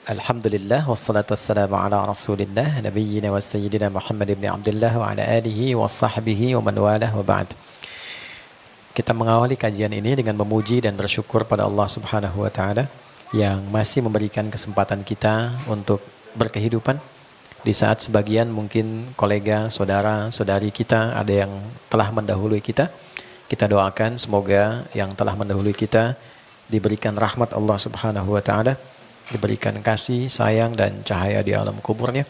Alhamdulillah wassalatu wassalamu ala Rasulillah nabiyyina wa sayyidina Muhammad ibn Abdullah wa ala alihi wa sahbihi wa man walah wa ba'd. Kita mengawali kajian ini dengan memuji dan bersyukur pada Allah Subhanahu wa taala yang masih memberikan kesempatan kita untuk berkehidupan di saat sebagian mungkin kolega, saudara, saudari kita ada yang telah mendahului kita. Kita doakan semoga yang telah mendahului kita diberikan rahmat Allah Subhanahu wa taala, diberikan kasih, sayang, dan cahaya di alam kuburnya.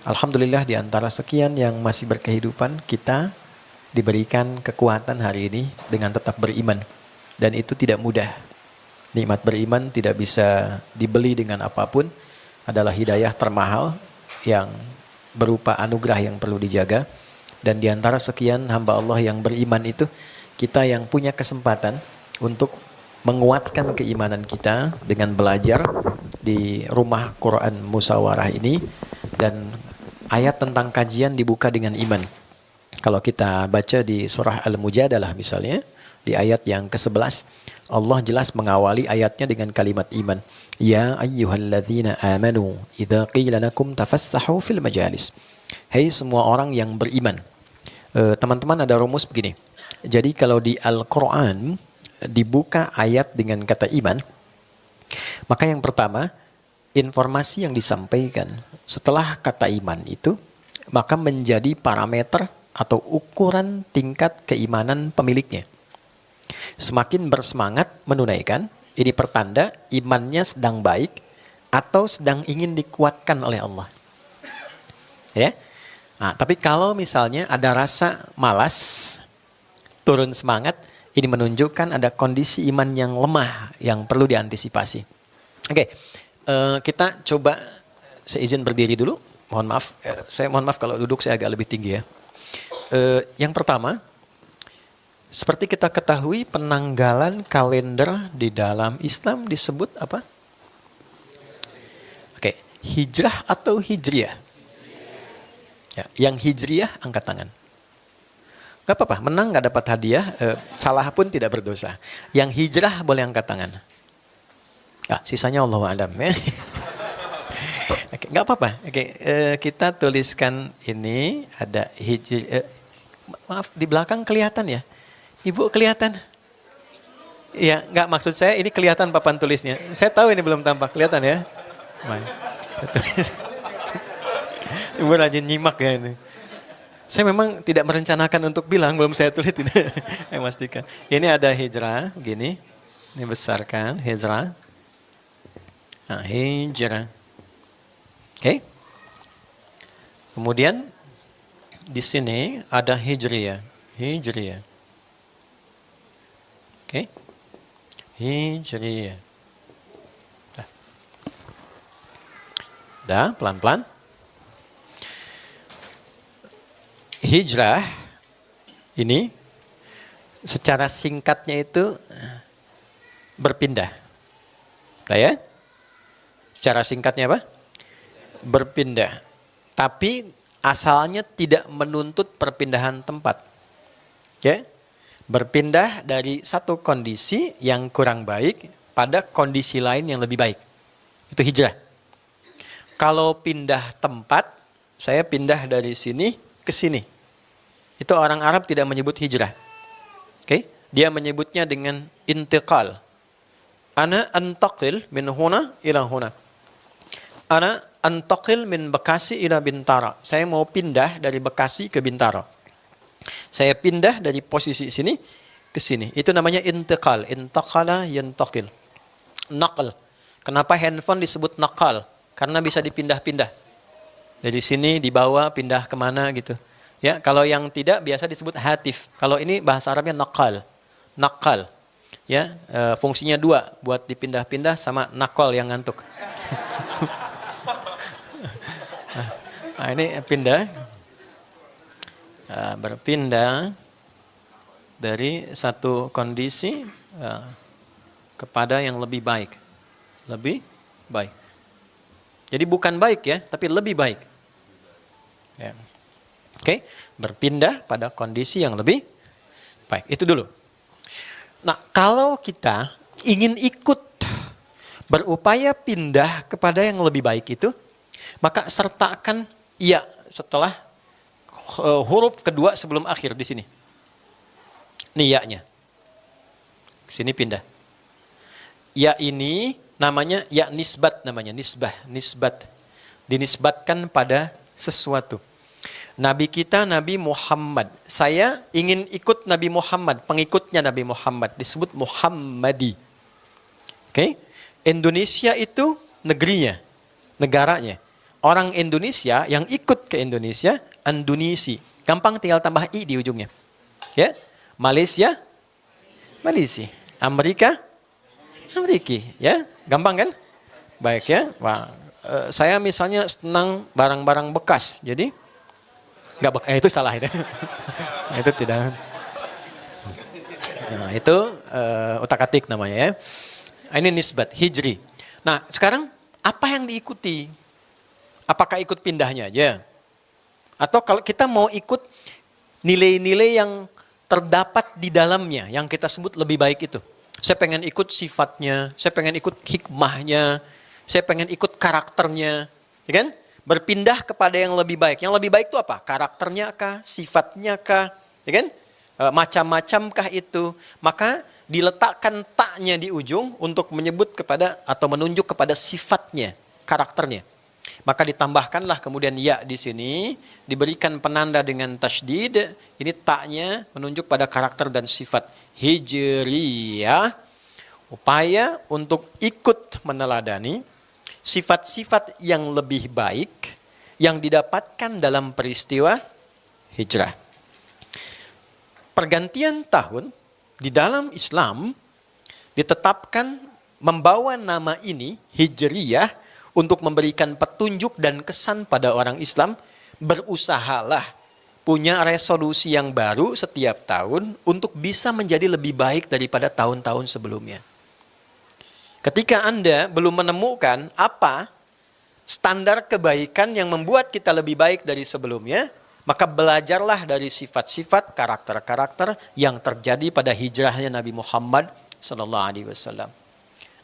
Alhamdulillah di antara sekian yang masih berkehidupan, kita diberikan kekuatan hari ini dengan tetap beriman. Dan itu tidak mudah. Nikmat beriman tidak bisa dibeli dengan apapun, adalah hidayah termahal yang berupa anugerah yang perlu dijaga. Dan di antara sekian hamba Allah yang beriman itu, kita yang punya kesempatan untuk menguatkan keimanan kita dengan belajar di rumah Quran Musawarah ini, dan ayat tentang kajian dibuka dengan iman. Kalau kita baca di surah Al-Mujadalah misalnya, di ayat yang ke-11, Allah jelas mengawali ayatnya dengan kalimat iman. Ya ayyuhalladzina amanu idza qila lakum tafassahu fil majalis. Hai semua orang yang beriman. Teman-teman, ada rumus begini. Jadi kalau di Al-Quran dibuka ayat dengan kata iman, maka yang pertama, informasi yang disampaikan setelah kata iman itu, maka menjadi parameter atau ukuran tingkat keimanan pemiliknya. Semakin bersemangat menunaikan, ini pertanda imannya sedang baik atau sedang ingin dikuatkan oleh Allah. Ya. Nah, tapi kalau misalnya ada rasa malas, turun semangat, ini menunjukkan ada kondisi iman yang lemah yang perlu diantisipasi. Oke, kita coba, saya izin berdiri dulu. Mohon maaf, saya mohon maaf kalau duduk saya agak lebih tinggi ya. Yang pertama, seperti kita ketahui penanggalan kalender di dalam Islam disebut apa? Oke, hijrah atau hijriyah? Ya, yang hijriyah angkat tangan. Gak apa-apa, menang gak dapat hadiah, salah pun tidak berdosa. Yang hijrah boleh angkat tangan. Sisanya Allahu a'lam ya. Oke, gak apa-apa. Oke, kita tuliskan ini ada hijrah. Maaf, di belakang kelihatan ya? Ibu kelihatan? Iya, gak, maksud saya ini kelihatan papan tulisnya. Saya tahu ini belum tampak, kelihatan ya? Saya tulis. Ibu rajin nyimak ya ini. Saya memang tidak merencanakan untuk bilang, belum saya tulis tidak. Saya pastikan. Ini ada hijrah, gini. Ini besarkan, hijrah. Nah, hijrah. Oke. Kemudian di sini ada hijriyah. Hijriyah. Oke. Hijriyah. Dah, pelan-pelan. Hijrah ini secara singkatnya itu berpindah. Nah ya? Secara singkatnya apa? Berpindah. Tapi asalnya tidak menuntut perpindahan tempat. Oke? Berpindah dari satu kondisi yang kurang baik pada kondisi lain yang lebih baik. Itu hijrah. Kalau pindah tempat, saya pindah dari sini ke sini. Itu orang Arab tidak menyebut hijrah. Oke? Dia menyebutnya dengan intiqal. Ana antaqil min huna ila huna. Ana antaqil min Bekasi ila Bintara. Saya mau pindah dari Bekasi ke Bintara. Saya pindah dari posisi sini ke sini. Itu namanya intiqal. Intaqala yantaqil. Naql. Kenapa handphone disebut naqal? Karena bisa dipindah-pindah. Dari sini dibawa pindah kemana gitu. Ya, kalau yang tidak biasa disebut hatif. Kalau ini bahasa Arabnya naqal. Naqal. Ya, fungsinya dua, buat dipindah-pindah sama nakal yang ngantuk. Nah, ini pindah. Berpindah dari satu kondisi kepada yang lebih baik. Lebih baik. Jadi bukan baik ya, tapi lebih baik. Ya. Oke, berpindah pada kondisi yang lebih baik. Itu dulu. Nah, kalau kita ingin ikut berupaya pindah kepada yang lebih baik itu, maka sertakan ya setelah huruf kedua sebelum akhir di sini. Ini ya-nya. Sini pindah. Ya ini namanya ya nisbat, namanya nisbat. Dinisbatkan pada sesuatu. Nabi kita Nabi Muhammad. Saya ingin ikut Nabi Muhammad, pengikutnya Nabi Muhammad, disebut Muhammadi. Oke? Indonesia itu negerinya, negaranya. Orang Indonesia yang ikut ke Indonesia, Indonesi. Gampang tinggal tambah i di ujungnya. Ya? Malaysia, Malaysia. Amerika, Amerika. Ya? Gampang kan? Baik ya. Wah, saya misalnya senang barang-barang bekas. Jadi nggak bekas, itu salah itu. Itu tidak. Nah, itu utak-atik namanya ya. Ini nisbat hijri. Nah, sekarang apa yang diikuti? Apakah ikut pindahnya aja? Atau kalau kita mau ikut nilai-nilai yang terdapat di dalamnya, yang kita sebut lebih baik itu. Saya pengen ikut sifatnya, saya pengen ikut hikmahnya, saya pengen ikut karakternya, ya kan? Berpindah kepada yang lebih baik. Yang lebih baik itu apa? Karakternya kah? Sifatnya kah? Ya kan? Macam-macamkah itu? Maka diletakkan taknya di ujung untuk menyebut kepada atau menunjuk kepada sifatnya, karakternya. Maka ditambahkanlah kemudian ya di sini, diberikan penanda dengan tasydid. Ini taknya menunjuk pada karakter dan sifat. Hijriyah, upaya untuk ikut meneladani sifat-sifat yang lebih baik yang didapatkan dalam peristiwa hijrah. Pergantian tahun di dalam Islam ditetapkan membawa nama ini Hijriyah untuk memberikan petunjuk dan kesan pada orang Islam. Berusahalah punya resolusi yang baru setiap tahun untuk bisa menjadi lebih baik daripada tahun-tahun sebelumnya. Ketika Anda belum menemukan apa standar kebaikan yang membuat kita lebih baik dari sebelumnya, maka belajarlah dari sifat-sifat, karakter-karakter yang terjadi pada hijrahnya Nabi Muhammad SAW.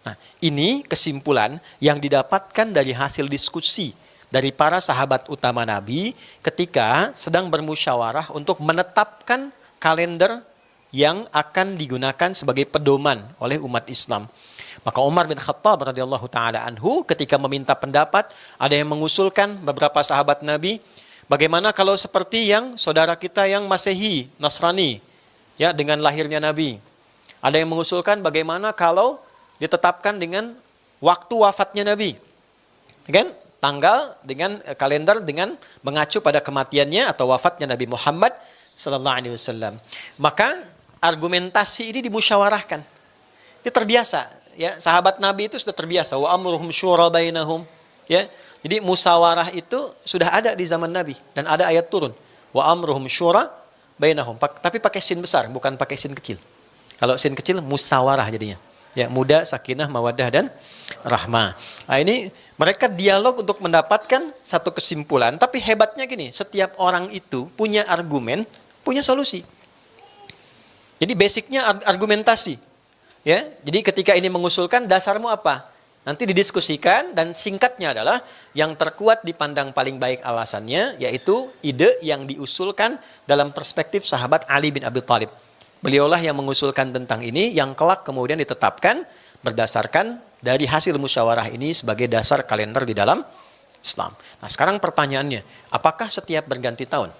Nah, ini kesimpulan yang didapatkan dari hasil diskusi dari para sahabat utama Nabi ketika sedang bermusyawarah untuk menetapkan kalender yang akan digunakan sebagai pedoman oleh umat Islam. Maka Umar bin Khattab radhiyallahu taala anhu ketika meminta pendapat, ada yang mengusulkan beberapa sahabat Nabi, bagaimana kalau seperti yang saudara kita yang Masehi, Nasrani, ya dengan lahirnya Nabi. Ada yang mengusulkan bagaimana kalau ditetapkan dengan waktu wafatnya Nabi. Kan? Tanggal dengan kalender dengan mengacu pada kematiannya atau wafatnya Nabi Muhammad sallallahu alaihi wasallam. Maka argumentasi ini dimusyawarahkan. Dia terbiasa, ya, sahabat Nabi itu sudah terbiasa wa amruhum syura bainahum, ya. Jadi musyawarah itu sudah ada di zaman Nabi dan ada ayat turun wa amruhum syura bainahum, tapi pakai sin besar bukan pakai sin kecil. Kalau sin kecil musyawarah jadinya. Ya, muda, sakinah, mawaddah dan rahmah. Nah, ini mereka dialog untuk mendapatkan satu kesimpulan, tapi hebatnya gini, setiap orang itu punya argumen, punya solusi. Jadi basicnya argumentasi. Ya, jadi ketika ini mengusulkan dasarmu apa? Nanti didiskusikan dan singkatnya adalah yang terkuat dipandang paling baik alasannya yaitu ide yang diusulkan dalam perspektif sahabat Ali bin Abi Thalib. Beliaulah yang mengusulkan tentang ini yang kelak kemudian ditetapkan berdasarkan dari hasil musyawarah ini sebagai dasar kalender di dalam Islam. Nah, sekarang pertanyaannya, apakah setiap berganti tahun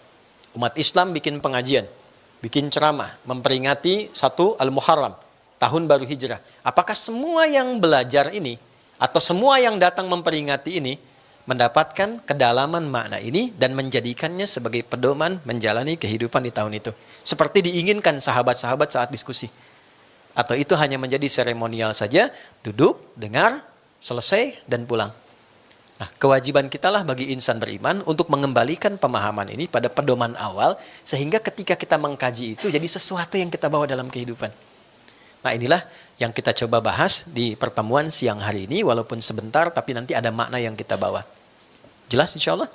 umat Islam bikin pengajian, bikin ceramah, memperingati 1 Al-Muharram, tahun baru hijrah? Apakah semua yang belajar ini atau semua yang datang memperingati ini mendapatkan kedalaman makna ini dan menjadikannya sebagai pedoman menjalani kehidupan di tahun itu seperti diinginkan sahabat-sahabat saat diskusi? Atau itu hanya menjadi seremonial saja, duduk, dengar, selesai, dan pulang? Nah, kewajiban kita lah bagi insan beriman untuk mengembalikan pemahaman ini pada pedoman awal sehingga ketika kita mengkaji itu jadi sesuatu yang kita bawa dalam kehidupan. Nah, inilah yang kita coba bahas di pertemuan siang hari ini, walaupun sebentar, tapi nanti ada makna yang kita bawa. Jelas insya Allah?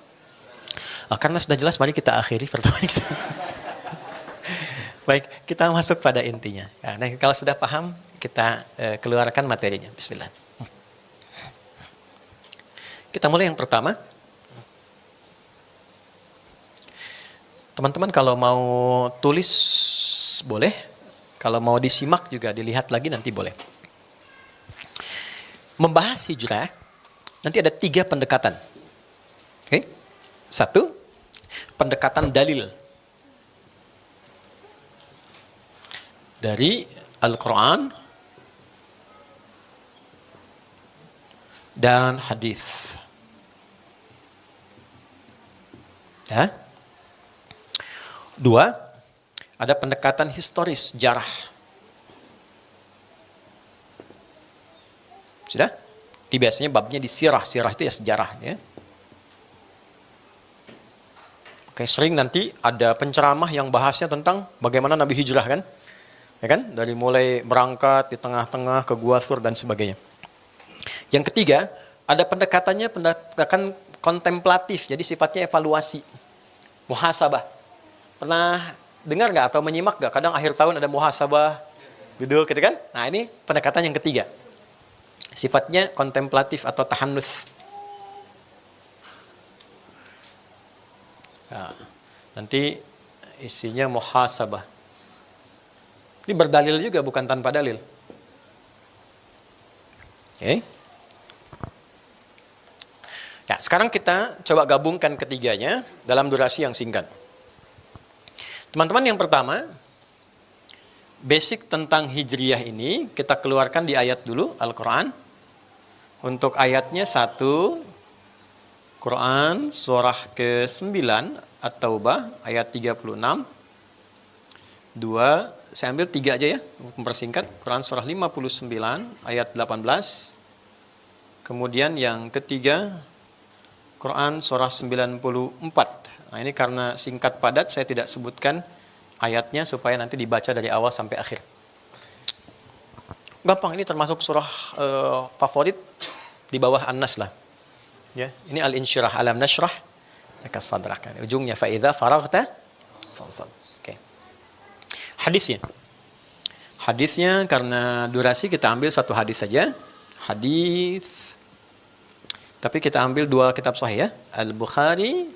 Karena sudah jelas, mari kita akhiri pertemuan ini. Baik, kita masuk pada intinya. Nah, kalau sudah paham, kita keluarkan materinya. Bismillah. Kita mulai yang pertama. Teman-teman kalau mau tulis boleh, kalau mau disimak juga dilihat lagi nanti boleh. Membahas hijrah, nanti ada 3 pendekatan. Oke? 1, pendekatan dalil. Dari Al-Quran dan hadis. Ya. 2, ada pendekatan historis, sejarah. Sudah? Itu biasanya babnya di sirah. Sirah itu ya sejarah. Ya. Oke, sering nanti ada penceramah yang bahasnya tentang bagaimana Nabi hijrah kan? Ya kan? Dari mulai berangkat di tengah-tengah ke Gua Thur dan sebagainya. Yang ketiga, ada pendekatannya pendekatan kontemplatif. Jadi sifatnya evaluasi. Muhasabah. Pernah dengar nggak atau menyimak nggak? Kadang akhir tahun ada muhasabah, gitu kan? Nah ini pendekatan yang ketiga. Sifatnya kontemplatif atau tahannus. Nah, nanti isinya muhasabah. Ini berdalil juga, bukan tanpa dalil. Oke. Ya, sekarang kita coba gabungkan ketiganya dalam durasi yang singkat. Teman-teman, yang pertama, basic tentang hijriyah ini kita keluarkan di ayat dulu, Al-Quran. Untuk ayatnya 1, Quran surah ke-9 At-Taubah ayat 36. 2, saya ambil 3 aja ya, mempersingkat. Quran surah 59 ayat 18. Kemudian yang ketiga, Quran surah 94. Nah ini karena singkat padat, saya tidak sebutkan ayatnya supaya nanti dibaca dari awal sampai akhir. Gampang, ini termasuk surah favorit di bawah An-Nas lah. Ya, ini Al-Insyirah, Alam Nashrah laka sadrak. Ujungnya fa idza faraghta fansab. Oke. Hadisnya. Hadisnya karena durasi kita ambil 1 hadis saja. Hadis. Tapi kita ambil 2 kitab sahih ya. Al-Bukhari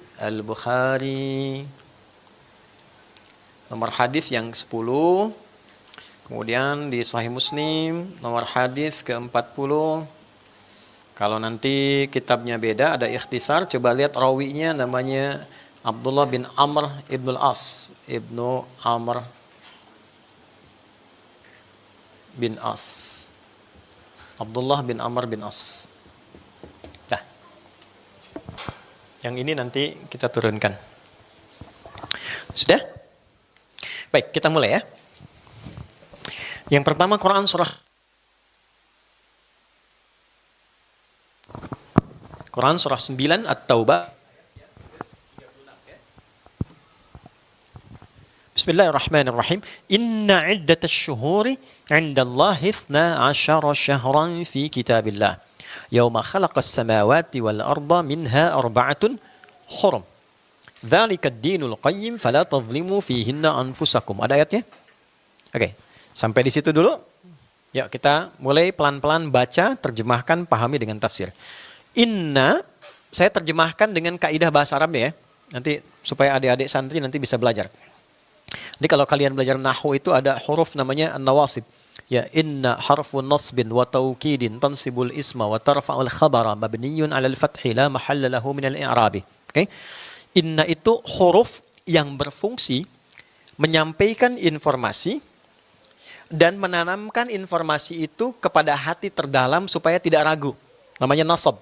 nomor hadis yang 10. Kemudian di Sahih Muslim nomor hadis ke-40. Kalau nanti kitabnya beda, ada ikhtisar, coba lihat rawinya namanya Abdullah bin Amr ibn al-As. Ibnu Amr bin As. Abdullah bin Amr bin As. Nah, yang ini nanti kita turunkan. Sudah? Baik, kita mulai ya. Yang pertama Quran surah Quran surah 9 At-Taubah. Bismillahirrahmanirrahim. Inna iddatasy syuhuri 'indallahi 12 syahran fi kitabillah. Yauma khalaqas samawati wal arda minha arba'atun hurum. Dzalika ad-dinul qayyim fala tadhlimu fihinna anfusakum. Ada ayatnya? Oke. Sampai di situ dulu. Yuk kita mulai pelan-pelan baca, terjemahkan, pahami dengan tafsir. Inna, saya terjemahkan dengan kaidah bahasa Arab ya. Nanti supaya adik-adik santri nanti bisa belajar. Jadi kalau kalian belajar nahwu itu ada huruf namanya an-nawasib. Ya, inna harfun nasbin wa taukidin tansibul isma wa tarfa'ul khabara mabniyun 'alal fathi la mahalla lahu minal i'rabi. Oke. Inna itu huruf yang berfungsi menyampaikan informasi dan menanamkan informasi itu kepada hati terdalam supaya tidak ragu. Namanya nasab.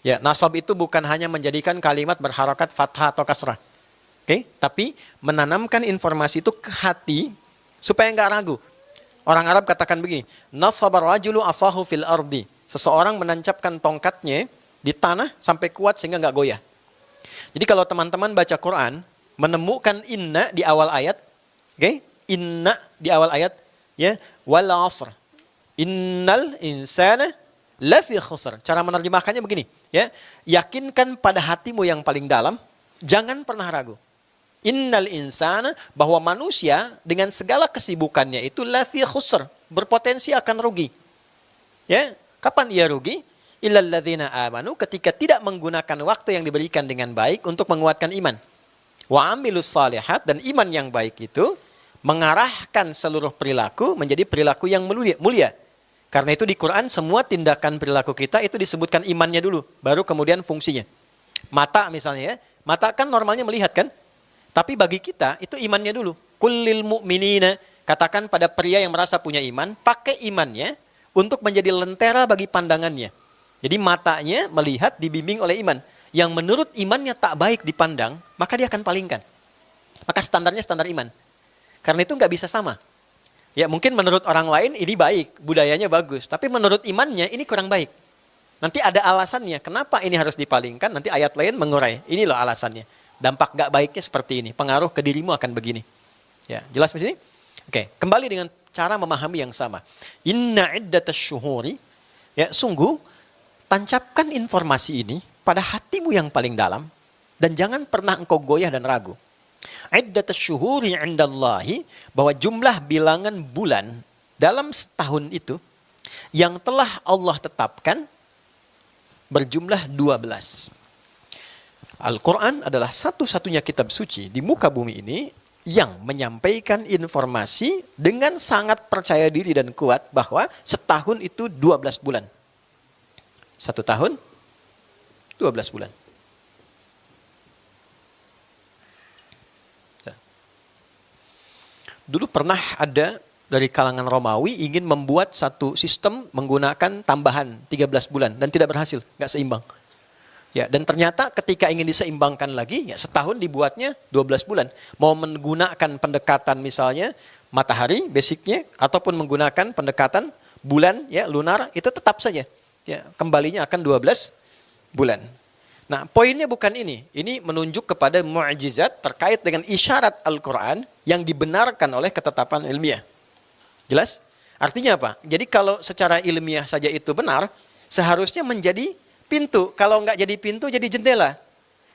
Ya, nasab itu bukan hanya menjadikan kalimat berharokat fathah atau kasrah. Oke, tapi menanamkan informasi itu ke hati supaya nggak ragu. Orang Arab katakan begini, nasabar rajulu asahu fil ardi. Seseorang menancapkan tongkatnya di tanah sampai kuat sehingga nggak goyah. Jadi kalau teman-teman baca Quran, menemukan inna di awal ayat, oke? Inna di awal ayat, ya, wal asr. Innal insana lafi khusr. Cara menerjemahkannya begini, ya. Yakinkan pada hatimu yang paling dalam, jangan pernah ragu. Innal insana, bahwa manusia dengan segala kesibukannya itu lafi khusr, berpotensi akan rugi. Ya, kapan ia rugi? illal ladzina amanu, ketika tidak menggunakan waktu yang diberikan dengan baik untuk menguatkan iman. Wa amilus salihat, dan iman yang baik itu mengarahkan seluruh perilaku menjadi perilaku yang mulia. Karena itu di Quran semua tindakan perilaku kita itu disebutkan imannya dulu, baru kemudian fungsinya. Mata misalnya ya, mata kan normalnya melihat kan? Tapi bagi kita itu imannya dulu. Kullil mu'minina, katakan pada pria yang merasa punya iman, pakai imannya untuk menjadi lentera bagi pandangannya. Jadi matanya melihat dibimbing oleh iman. Yang menurut imannya tak baik dipandang, maka dia akan palingkan. Maka standarnya standar iman. Karena itu nggak bisa sama. Ya mungkin menurut orang lain ini baik, budayanya bagus. Tapi menurut imannya ini kurang baik. Nanti ada alasannya, kenapa ini harus dipalingkan, nanti ayat lain mengurai. Ini loh alasannya. Dampak nggak baiknya seperti ini, pengaruh ke dirimu akan begini. Ya, jelas di sini? Oke, kembali dengan cara memahami yang sama. Inna iddatasy syuhuri, ya sungguh tancapkan informasi ini pada hatimu yang paling dalam dan jangan pernah engkau goyah dan ragu. Iddatasy syuhuri 'indallahi, bahwa jumlah bilangan bulan dalam setahun itu yang telah Allah tetapkan berjumlah 12. Al-Quran adalah satu-satunya kitab suci di muka bumi ini yang menyampaikan informasi dengan sangat percaya diri dan kuat bahwa setahun itu 12 bulan. 1 tahun, 12 bulan. Dulu pernah ada dari kalangan Romawi ingin membuat satu sistem menggunakan tambahan 13 bulan dan tidak berhasil, nggak seimbang. Ya, dan ternyata ketika ingin diseimbangkan lagi, ya setahun dibuatnya 12 bulan. Mau menggunakan pendekatan misalnya matahari basicnya ataupun menggunakan pendekatan bulan ya lunar, itu tetap saja. Ya, kembalinya akan 12 bulan. Nah, poinnya bukan ini. Ini menunjuk kepada mu'jizat terkait dengan isyarat Al-Quran yang dibenarkan oleh ketetapan ilmiah. Jelas? Artinya apa? Jadi kalau secara ilmiah saja itu benar, seharusnya menjadi pintu. Kalau nggak jadi pintu, jadi jendela.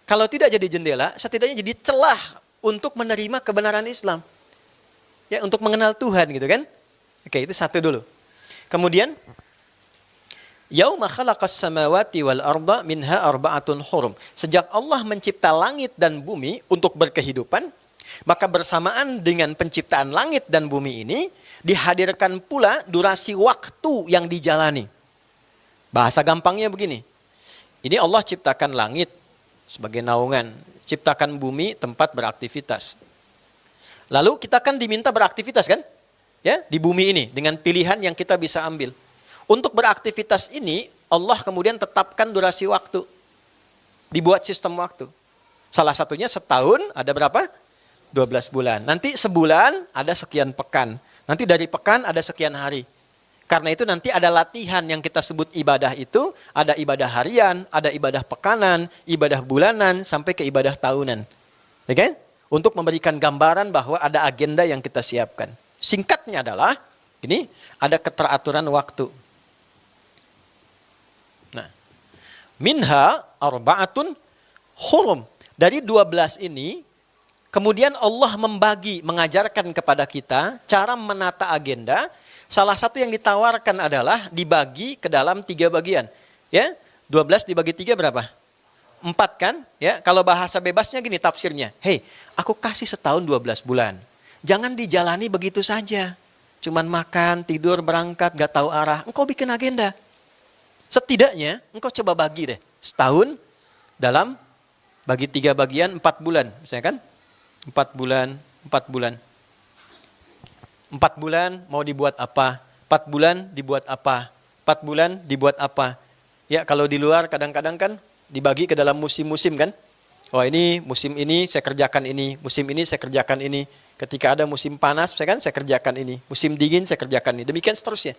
Kalau tidak jadi jendela, setidaknya jadi celah untuk menerima kebenaran Islam. Ya, untuk mengenal Tuhan gitu kan. Oke, itu satu dulu. Kemudian, Yauma khalaqas samawati wal arda minha arba'atun hurum. Sejak Allah mencipta langit dan bumi untuk berkehidupan, maka bersamaan dengan penciptaan langit dan bumi ini, dihadirkan pula durasi waktu yang dijalani. Bahasa gampangnya begini. Ini Allah ciptakan langit sebagai naungan, ciptakan bumi tempat beraktivitas. Lalu kita kan diminta beraktivitas kan? Ya, di bumi ini dengan pilihan yang kita bisa ambil. Untuk beraktivitas ini Allah kemudian tetapkan durasi waktu. Dibuat sistem waktu. Salah satunya setahun ada berapa? 12 bulan. Nanti sebulan ada sekian pekan. Nanti dari pekan ada sekian hari. Karena itu nanti ada latihan yang kita sebut ibadah itu, ada ibadah harian, ada ibadah pekanan, ibadah bulanan, sampai ke ibadah tahunan. Oke? Untuk memberikan gambaran bahwa ada agenda yang kita siapkan. Singkatnya adalah, ini ada keteraturan waktu. Nah, minha arba'atun hurum. Dari 12 ini, kemudian Allah mengajarkan kepada kita cara menata agenda. Salah satu yang ditawarkan adalah dibagi ke dalam 3 bagian. Ya, 12 dibagi 3 berapa? 4 kan? Ya, kalau bahasa bebasnya gini tafsirnya. Hei, aku kasih setahun 12 bulan. Jangan dijalani begitu saja. Cuman makan, tidur, berangkat, gak tahu arah. Engkau bikin agenda. Setidaknya engkau coba bagi deh. Setahun dalam bagi 3 bagian 4 bulan. Misalnya kan? 4 bulan, 4 bulan. 4 bulan mau dibuat apa? 4 bulan dibuat apa? 4 bulan dibuat apa? Ya kalau di luar kadang-kadang kan dibagi ke dalam musim-musim kan? Oh ini musim ini saya kerjakan ini, musim ini saya kerjakan ini. Ketika ada musim panas saya kerjakan ini, musim dingin saya kerjakan ini. Demikian seterusnya.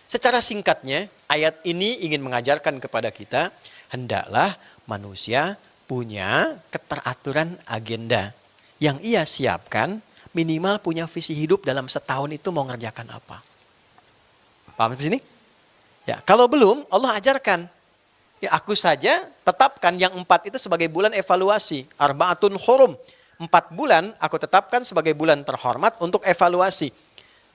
Secara singkatnya ayat ini ingin mengajarkan kepada kita hendaklah manusia punya keteraturan agenda yang ia siapkan. Minimal punya visi hidup dalam setahun itu mau ngerjakan apa. Paham di sini? Ya, kalau belum, Allah ajarkan. Ya, aku saja tetapkan yang 4 itu sebagai bulan evaluasi. Arba'atun hurum. 4 bulan aku tetapkan sebagai bulan terhormat untuk evaluasi.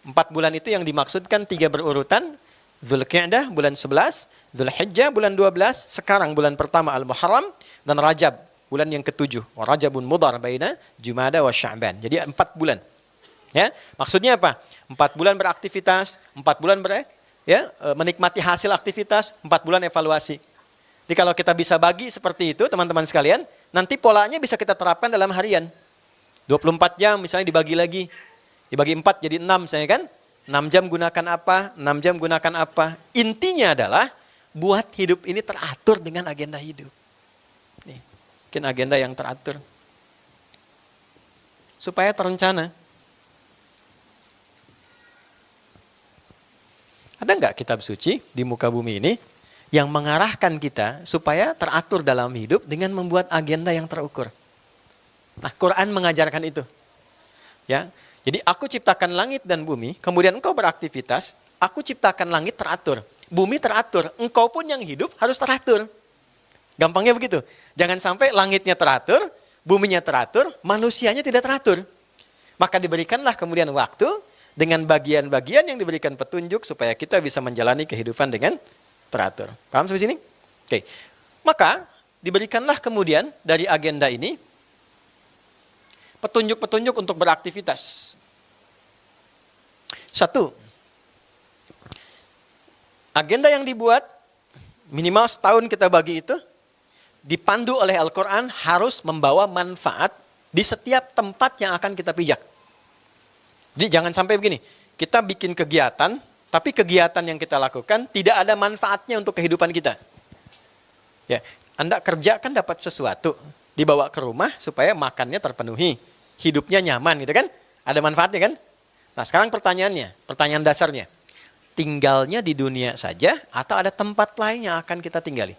4 bulan itu yang dimaksudkan 3 berurutan. Dzulqa'dah bulan 11, Dzulhijjah bulan 12, sekarang bulan pertama Al-Muharram, dan Rajab bulan yang ke-7. Wa Rajabun mudhar baina Jumada wa Sya'ban. Jadi 4 bulan. Ya, maksudnya apa? 4 bulan beraktivitas, 4 bulan menikmati hasil aktivitas, 4 bulan evaluasi. Jadi kalau kita bisa bagi seperti itu, teman-teman sekalian, nanti polanya bisa kita terapkan dalam harian. 24 jam misalnya dibagi lagi. Dibagi 4 jadi 6 misalnya kan. 6 jam gunakan apa, 6 jam gunakan apa. Intinya adalah buat hidup ini teratur dengan agenda hidup. Nih, bikin agenda yang teratur. Supaya terencana. Ada nggak kitab suci di muka bumi ini yang mengarahkan kita supaya teratur dalam hidup dengan membuat agenda yang terukur? Nah, Quran mengajarkan itu. Ya, jadi aku ciptakan langit dan bumi, kemudian engkau beraktivitas, aku ciptakan langit teratur, bumi teratur, engkau pun yang hidup harus teratur. Gampangnya begitu. Jangan sampai langitnya teratur, buminya teratur, manusianya tidak teratur. Maka diberikanlah kemudian waktu dengan bagian-bagian yang diberikan petunjuk supaya kita bisa menjalani kehidupan dengan teratur. Paham sampai sini? Oke. Maka diberikanlah kemudian dari agenda ini petunjuk-petunjuk untuk beraktivitas. 1. Agenda yang dibuat minimal setahun kita bagi itu dipandu oleh Al-Quran harus membawa manfaat di setiap tempat yang akan kita pijak. Jadi jangan sampai begini, kita bikin kegiatan, tapi kegiatan yang kita lakukan tidak ada manfaatnya untuk kehidupan kita. Ya, Anda kerja kan dapat sesuatu, dibawa ke rumah supaya makannya terpenuhi, hidupnya nyaman gitu kan? Ada manfaatnya kan? Nah sekarang pertanyaan dasarnya, tinggalnya di dunia saja atau ada tempat lain yang akan kita tinggali?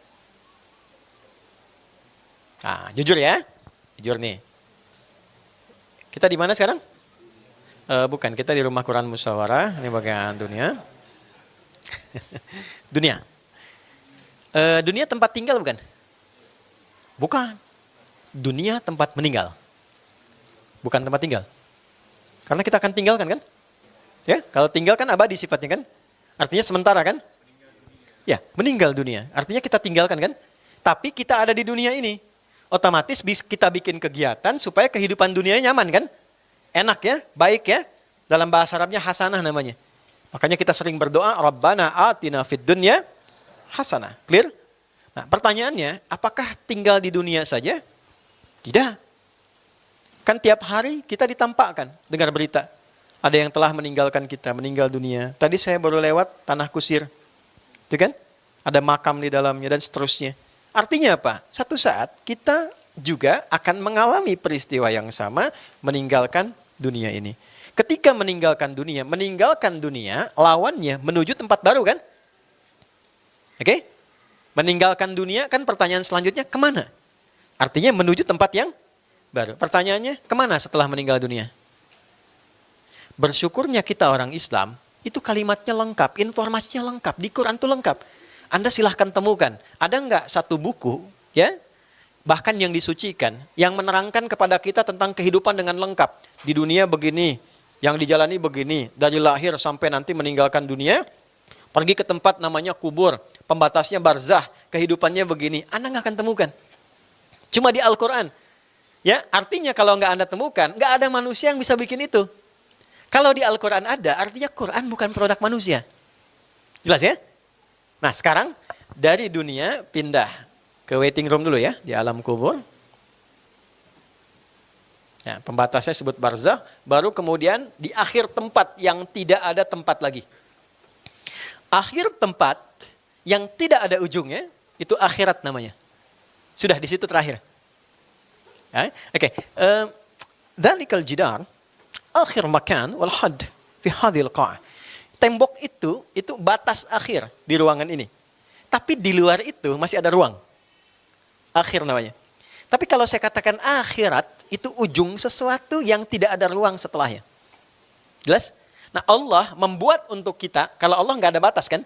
Nah, jujur ya, jujur nih. Kita di mana sekarang? Bukan, kita di rumah Quran Musyawarah, ini bagian dunia. Dunia. Dunia tempat tinggal bukan? Bukan. Dunia tempat meninggal. Bukan tempat tinggal. Karena kita akan tinggalkan kan? Ya, kalau tinggal kan abadi sifatnya kan? Artinya sementara kan? Ya, meninggal dunia. Artinya kita tinggalkan kan? Tapi kita ada di dunia ini. Otomatis kita bikin kegiatan supaya kehidupan dunia nyaman kan? Enak ya, baik ya. Dalam bahasa Arabnya hasanah namanya. Makanya kita sering berdoa, Rabbana atina fid dunya hasanah. Clear? Nah pertanyaannya, apakah tinggal di dunia saja? Tidak. Kan tiap hari kita ditampakkan, dengar berita. Ada yang telah meninggalkan kita, meninggal dunia. Tadi saya baru lewat Tanah Kusir. Itu kan? Ada makam di dalamnya dan seterusnya. Artinya apa? Satu saat kita juga akan mengalami peristiwa yang sama, meninggalkan dunia ini. Ketika meninggalkan dunia, lawannya menuju tempat baru kan? Oke? Meninggalkan dunia kan pertanyaan selanjutnya kemana? Artinya menuju tempat yang baru. Pertanyaannya kemana setelah meninggal dunia? Bersyukurnya kita orang Islam, itu kalimatnya lengkap, informasinya lengkap, di Quran itu lengkap. Anda silahkan temukan, ada nggak satu buku, ya, bahkan yang disucikan, yang menerangkan kepada kita tentang kehidupan dengan lengkap. Di dunia begini, yang dijalani begini, dari lahir sampai nanti meninggalkan dunia, pergi ke tempat namanya kubur, pembatasnya barzah, kehidupannya begini. Anda nggak akan temukan. Cuma di Al-Quran. Ya, artinya kalau nggak Anda temukan, nggak ada manusia yang bisa bikin itu. Kalau di Al-Quran ada, artinya Quran bukan produk manusia. Jelas ya? Nah sekarang dari dunia pindah ke waiting room dulu ya, di alam kubur. Ya, pembatasnya sebut barzah, baru kemudian di akhir tempat yang tidak ada tempat lagi. Akhir tempat yang tidak ada ujungnya, itu akhirat namanya. Sudah di situ terakhir. Ya, oke. Dzalikal jidar akhir makan wal had fi hadhil qa'ah. Tembok itu batas akhir di ruangan ini. Tapi di luar itu masih ada ruang. Akhir namanya. Tapi kalau saya katakan akhirat, itu ujung sesuatu yang tidak ada ruang setelahnya. Jelas? Nah Allah membuat untuk kita, kalau Allah nggak ada batas kan?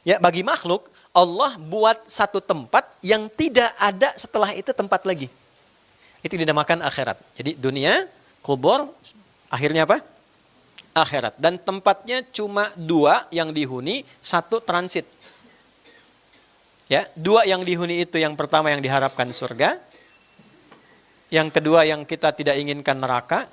Ya bagi makhluk, Allah buat satu tempat yang tidak ada setelah itu tempat lagi. Itu dinamakan akhirat. Jadi dunia, kubur, akhirnya apa? akhirat. Dan tempatnya cuma 2 yang dihuni, 1 transit. Ya, 2 yang dihuni itu yang pertama yang diharapkan surga. Yang kedua yang kita tidak inginkan neraka.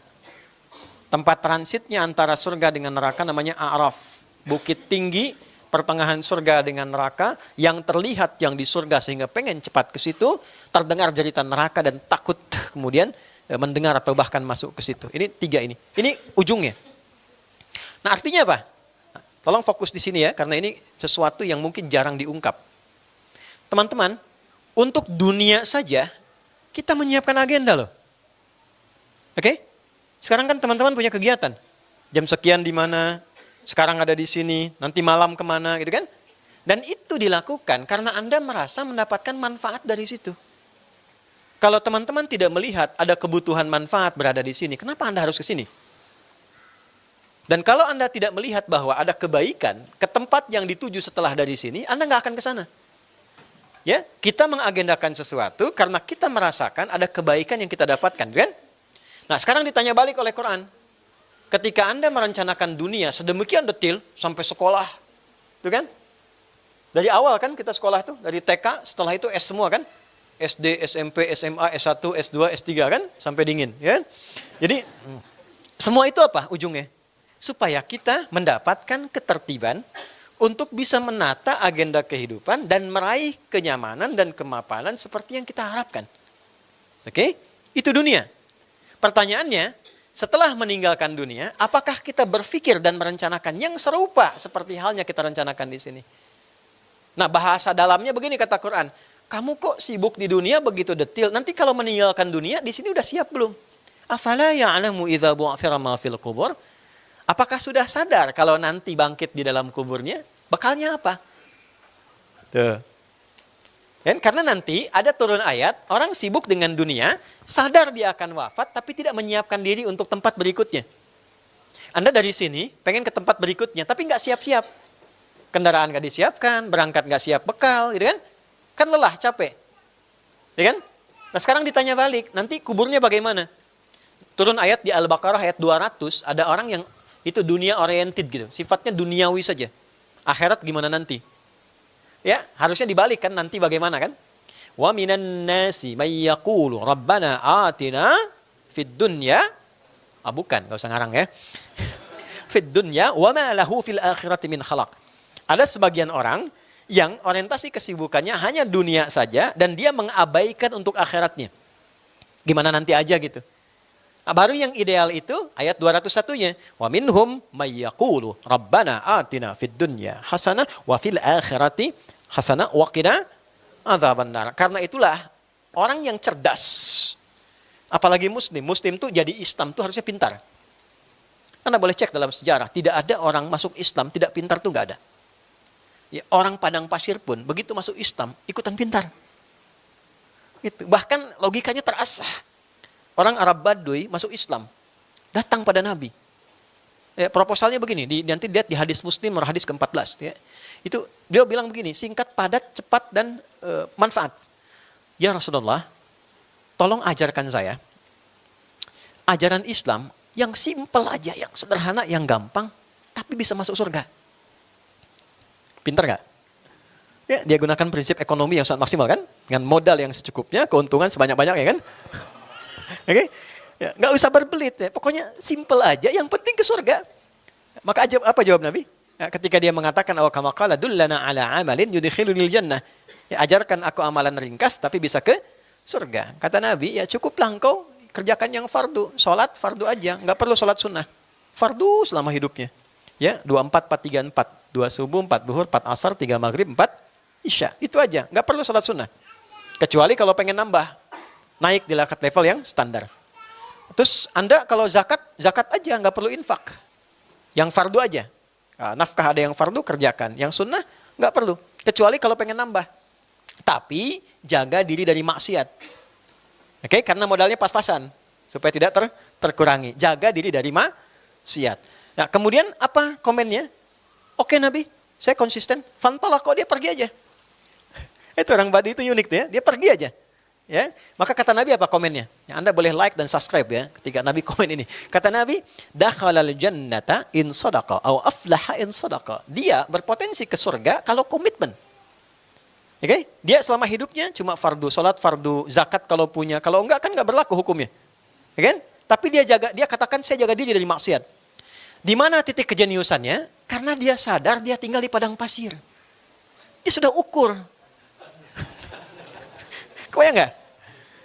Tempat transitnya antara surga dengan neraka namanya A'raf. Bukit tinggi, pertengahan surga dengan neraka, yang terlihat yang di surga sehingga pengen cepat ke situ, terdengar jeritan neraka dan takut kemudian mendengar atau bahkan masuk ke situ. Ini 3 ini. Ini ujungnya. Nah, artinya apa? Tolong fokus di sini ya, karena ini sesuatu yang mungkin jarang diungkap. Teman-teman, untuk dunia saja kita menyiapkan agenda loh. Oke? Sekarang kan teman-teman punya kegiatan. Jam sekian di mana, sekarang ada di sini, nanti malam kemana gitu kan. Dan itu dilakukan karena Anda merasa mendapatkan manfaat dari situ. Kalau teman-teman tidak melihat ada kebutuhan manfaat berada di sini, kenapa Anda harus ke sini? Dan kalau Anda tidak melihat bahwa ada kebaikan ke tempat yang dituju setelah dari sini, Anda nggak akan ke sana. Ya, kita mengagendakan sesuatu karena kita merasakan ada kebaikan yang kita dapatkan, kan? Nah, sekarang ditanya balik oleh Quran. Ketika Anda merencanakan dunia sedemikian detil sampai sekolah, itu kan? Dari awal kan kita sekolah tuh, dari TK, setelah itu S semua kan? SD, SMP, SMA, S1, S2, S3 kan? Sampai dingin, ya kan? Jadi, semua itu apa ujungnya? Supaya kita mendapatkan ketertiban untuk bisa menata agenda kehidupan dan meraih kenyamanan dan kemapanan seperti yang kita harapkan. Oke? Itu dunia. Pertanyaannya, setelah meninggalkan dunia, apakah kita berpikir dan merencanakan yang serupa seperti halnya kita rencanakan di sini? Nah, bahasa dalamnya begini kata Quran, kamu kok sibuk di dunia begitu detil, nanti kalau meninggalkan dunia, di sini udah siap belum? Afala ya'lamu idza bu'thira ma fil qubur? Apakah sudah sadar kalau nanti bangkit di dalam kuburnya, bekalnya apa? Tuh. Dan karena nanti ada turun ayat, orang sibuk dengan dunia, sadar dia akan wafat, tapi tidak menyiapkan diri untuk tempat berikutnya. Anda dari sini pengen ke tempat berikutnya, tapi nggak siap-siap. Kendaraan nggak disiapkan, berangkat nggak siap bekal, gitu kan? Kan lelah, capek. Ya kan? Nah sekarang ditanya balik, nanti kuburnya bagaimana? Turun ayat di Al-Baqarah ayat 200, ada orang yang itu dunia oriented gitu, sifatnya duniawi saja. Akhirat gimana nanti? Ya, harusnya dibalik kan, nanti bagaimana kan? Wa minan nasi may yaqulu rabbana atina fid dunya. Bukan, enggak usah ngarang ya. Fid dunya wa ma lahu fil akhirati min khalaq. Ada sebagian orang yang orientasi kesibukannya hanya dunia saja dan dia mengabaikan untuk akhiratnya. Gimana nanti aja gitu. Nah, baru yang ideal itu ayat 201-nya. Wa minhum may yaqulu rabbana atina fid dunya hasanah wa fil akhirati hasanah wa qina adzabannar. Karena itulah orang yang cerdas, apalagi muslim tuh jadi Islam tuh harusnya pintar. Anda boleh cek dalam sejarah, tidak ada orang masuk Islam tidak pintar tuh enggak ada. Ya, orang padang pasir pun begitu masuk Islam ikutan pintar. Itu bahkan logikanya terasah. Orang Arab Baduy masuk Islam, datang pada Nabi. Ya, proposalnya begini, nanti lihat di hadis Muslim, hadis ke-14. Ya. Itu beliau bilang begini, singkat, padat, cepat, dan manfaat. Ya Rasulullah, tolong ajarkan saya ajaran Islam yang simpel aja, yang sederhana, yang gampang, tapi bisa masuk surga. Pintar gak? Ya, dia gunakan prinsip ekonomi yang sangat maksimal kan? Dengan modal yang secukupnya, keuntungan sebanyak-banyaknya kan? Oke, ya, nggak usah berbelit ya. Pokoknya simple aja. Yang penting ke surga. Maka apa jawab Nabi? Ya, ketika dia mengatakan awal kama qala dullana ala amalin yudkhilunil jannah. Ya, ajarkan aku amalan ringkas tapi bisa ke surga. Kata Nabi, ya cukuplah engkau kerjakan yang fardu. Salat fardu aja, nggak perlu salat sunnah. Fardu selama hidupnya. Ya, 24 4 3 4, 2 subuh, 4 zuhur, 4 asar, 3 maghrib, 4 isya. Itu aja, nggak perlu salat sunnah. Kecuali kalau pengen nambah. Naik di level yang standar. Terus Anda kalau zakat aja, nggak perlu infak. Yang fardu aja. Nafkah ada yang fardu, kerjakan. Yang sunnah, nggak perlu. Kecuali kalau pengen nambah. Tapi, jaga diri dari maksiat. Oke, karena modalnya pas-pasan. Supaya tidak terkurangi. Jaga diri dari maksiat. Nah, kemudian apa komennya? Oke Nabi, saya konsisten. Fantalaq kok dia pergi aja. Itu orang Badi itu unik tuh ya. Dia pergi aja. Ya, maka kata Nabi apa komennya? Ya, Anda boleh like dan subscribe ya ketika Nabi komen ini. Kata Nabi, dakhalal jannata in sadaqa atau aflaha in sadaqa. Dia berpotensi ke surga kalau komitmen. Oke? Okay? Dia selama hidupnya cuma fardu salat, fardu zakat kalau punya. Kalau enggak kan enggak berlaku hukumnya. Ya kan? Tapi dia katakan saya jaga diri dari maksiat. Di mana titik kejeniusannya? Karena dia sadar dia tinggal di padang pasir. Dia sudah ukur. Kebayang nggak?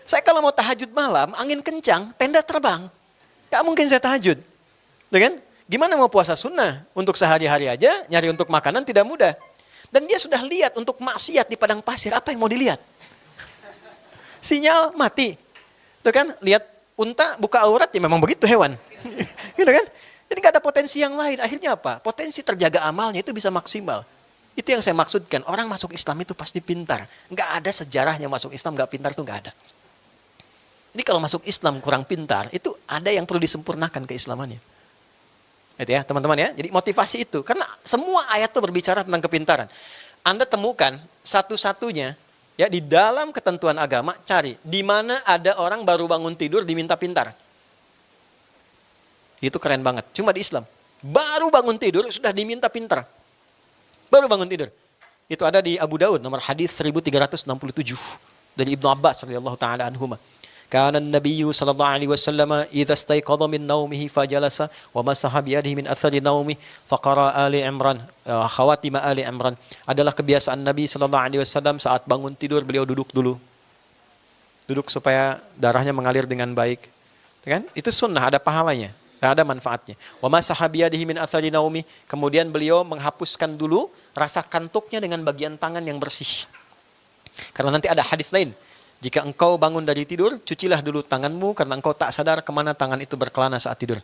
Saya kalau mau tahajud malam, angin kencang, tenda terbang. Gak mungkin saya tahajud. Ya kan? Gimana mau puasa sunnah? Untuk sehari-hari aja, nyari untuk makanan tidak mudah. Dan dia sudah lihat untuk maksiat di padang pasir, apa yang mau dilihat? Sinyal mati. Tuh kan? Lihat unta buka aurat, ya memang begitu hewan. Gitu kan? Jadi gak ada potensi yang lain. Akhirnya apa? Potensi terjaga amalnya itu bisa maksimal. Itu yang saya maksudkan, orang masuk Islam itu pasti pintar. Nggak ada sejarahnya masuk Islam nggak pintar itu nggak ada. Jadi kalau masuk Islam kurang pintar, itu ada yang perlu disempurnakan keislamannya. Itu ya teman-teman ya, jadi motivasi itu. Karena semua ayat itu berbicara tentang kepintaran. Anda temukan satu-satunya ya di dalam ketentuan agama, cari. Di mana ada orang baru bangun tidur diminta pintar. Itu keren banget, cuma di Islam. Baru bangun tidur sudah diminta pintar. Baru bangun tidur. Itu ada di Abu Daud nomor hadis 1367 dari Ibnu Abbas radhiyallahu taala anhuma. Kana an-nabiyyu sallallahu alaihi wasallam idza istayqadha min naumihi fajalasa wa masaha bi yadihi min athari naumi faqara Ali Imran khawatim Ali Imran. Adalah kebiasaan Nabi sallallahu alaihi wasallam saat bangun tidur beliau duduk dulu. Duduk supaya darahnya mengalir dengan baik. Kan? Itu sunnah, ada pahalanya. Ada manfaatnya. Wa masaha bi yadihi min athari naumi. Kemudian beliau menghapuskan dulu rasa kantuknya dengan bagian tangan yang bersih. Karena nanti ada hadis lain. Jika engkau bangun dari tidur, cucilah dulu tanganmu karena engkau tak sadar kemana tangan itu berkelana saat tidur.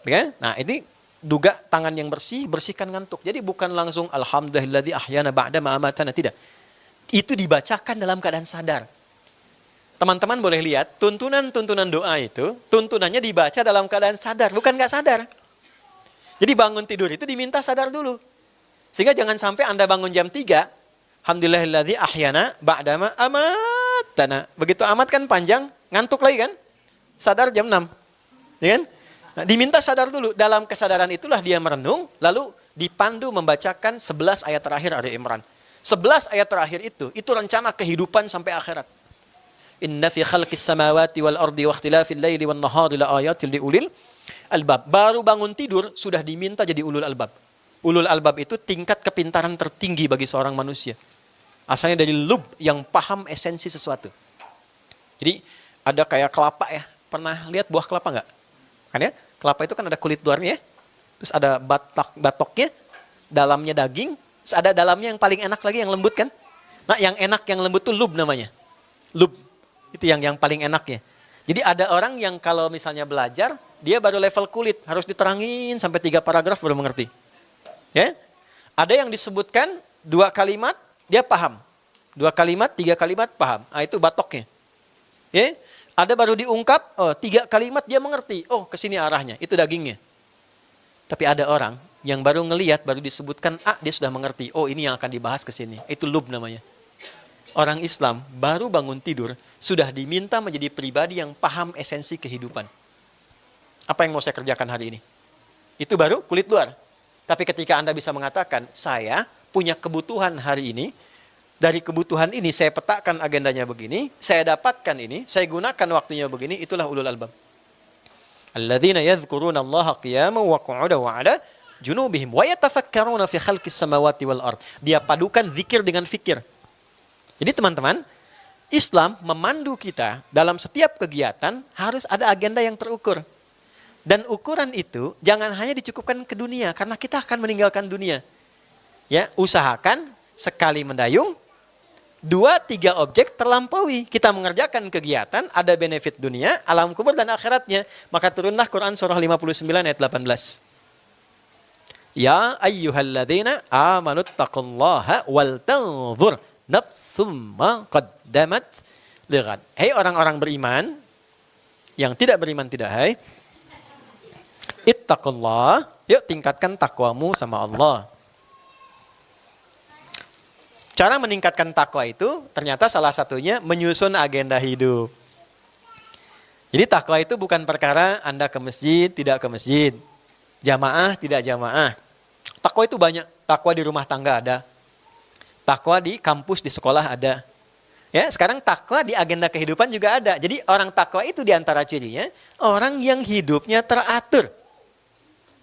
Ya? Nah ini duga tangan yang bersih, bersihkan ngantuk. Jadi bukan langsung alhamdulilladzi ahyana ba'da ma amatana, tidak. Itu dibacakan dalam keadaan sadar. Teman-teman boleh lihat, tuntunan doa itu, tuntunannya dibaca dalam keadaan sadar, bukan nggak sadar. Jadi bangun tidur itu diminta sadar dulu. Sehingga jangan sampai Anda bangun jam 3, alhamdulillahilladzi ahyana ba'dama amatana. Begitu amat kan panjang, ngantuk lagi kan? Sadar jam 6. Ya kan? Nah, diminta sadar dulu. Dalam kesadaran itulah dia merenung, lalu dipandu membacakan 11 ayat terakhir Ali Imran. 11 ayat terakhir itu rencana kehidupan sampai akhirat. Inna fi khalqis samawati wal ardi wa ikhtilafil laili wan nahari la ayatil liulil albab. Baru bangun tidur sudah diminta jadi ulul albab. Ulul albab itu tingkat kepintaran tertinggi bagi seorang manusia. Asalnya dari lub yang paham esensi sesuatu. Jadi ada kayak kelapa ya. Pernah lihat buah kelapa enggak? Kan ya? Kelapa itu kan ada kulit luarnya ya. Terus ada batoknya, dalamnya daging, terus ada dalamnya yang paling enak lagi yang lembut kan? Nah, yang enak yang lembut itu lub namanya. Lub. Itu yang paling enaknya. Jadi ada orang yang kalau misalnya belajar, dia baru level kulit, harus diterangin sampai 3 paragraf baru mengerti. Ya? Ada yang disebutkan 2 kalimat, dia paham. 2 kalimat, 3 kalimat paham. Nah, itu batoknya. Ya? Ada baru diungkap, 3 kalimat dia mengerti. Oh, ke sini arahnya, itu dagingnya. Tapi ada orang yang baru ngelihat, baru disebutkan dia sudah mengerti. Oh, ini yang akan dibahas ke sini. Itu lub namanya. Orang Islam baru bangun tidur sudah diminta menjadi pribadi yang paham esensi kehidupan. Apa yang mau saya kerjakan hari ini? Itu baru kulit luar. Tapi ketika Anda bisa mengatakan, saya punya kebutuhan hari ini, dari kebutuhan ini saya petakan agendanya begini, saya dapatkan ini, saya gunakan waktunya begini, itulah ulul albab. Alladzina yadhkuruna Allaha qiyaman wa qu'udan wa 'ala junubihim wa yatafakkaruna fi khalqis samawati wal ard. Dia padukan zikir dengan fikir. Jadi teman-teman, Islam memandu kita dalam setiap kegiatan harus ada agenda yang terukur. Dan ukuran itu jangan hanya dicukupkan ke dunia, karena kita akan meninggalkan dunia. Ya, usahakan sekali mendayung, 2-3 objek terlampaui. Kita mengerjakan kegiatan, ada benefit dunia, alam kubur dan akhiratnya. Maka turunlah Quran surah 59 ayat 18. Ya ayyuhalladzina amanuttaqullaha wal tanzur nafsum ma qaddamat lighad. Hei orang-orang beriman, yang tidak beriman tidak hai. Ittaqullah, yuk tingkatkan takwamu sama Allah. Cara meningkatkan takwa itu ternyata salah satunya menyusun agenda hidup. Jadi takwa itu bukan perkara Anda ke masjid, tidak ke masjid. Jamaah, tidak jamaah. Takwa itu banyak. Takwa di rumah tangga ada. Takwa di kampus, di sekolah ada. Ya, sekarang takwa di agenda kehidupan juga ada. Jadi orang takwa itu diantara cirinya, orang yang hidupnya teratur.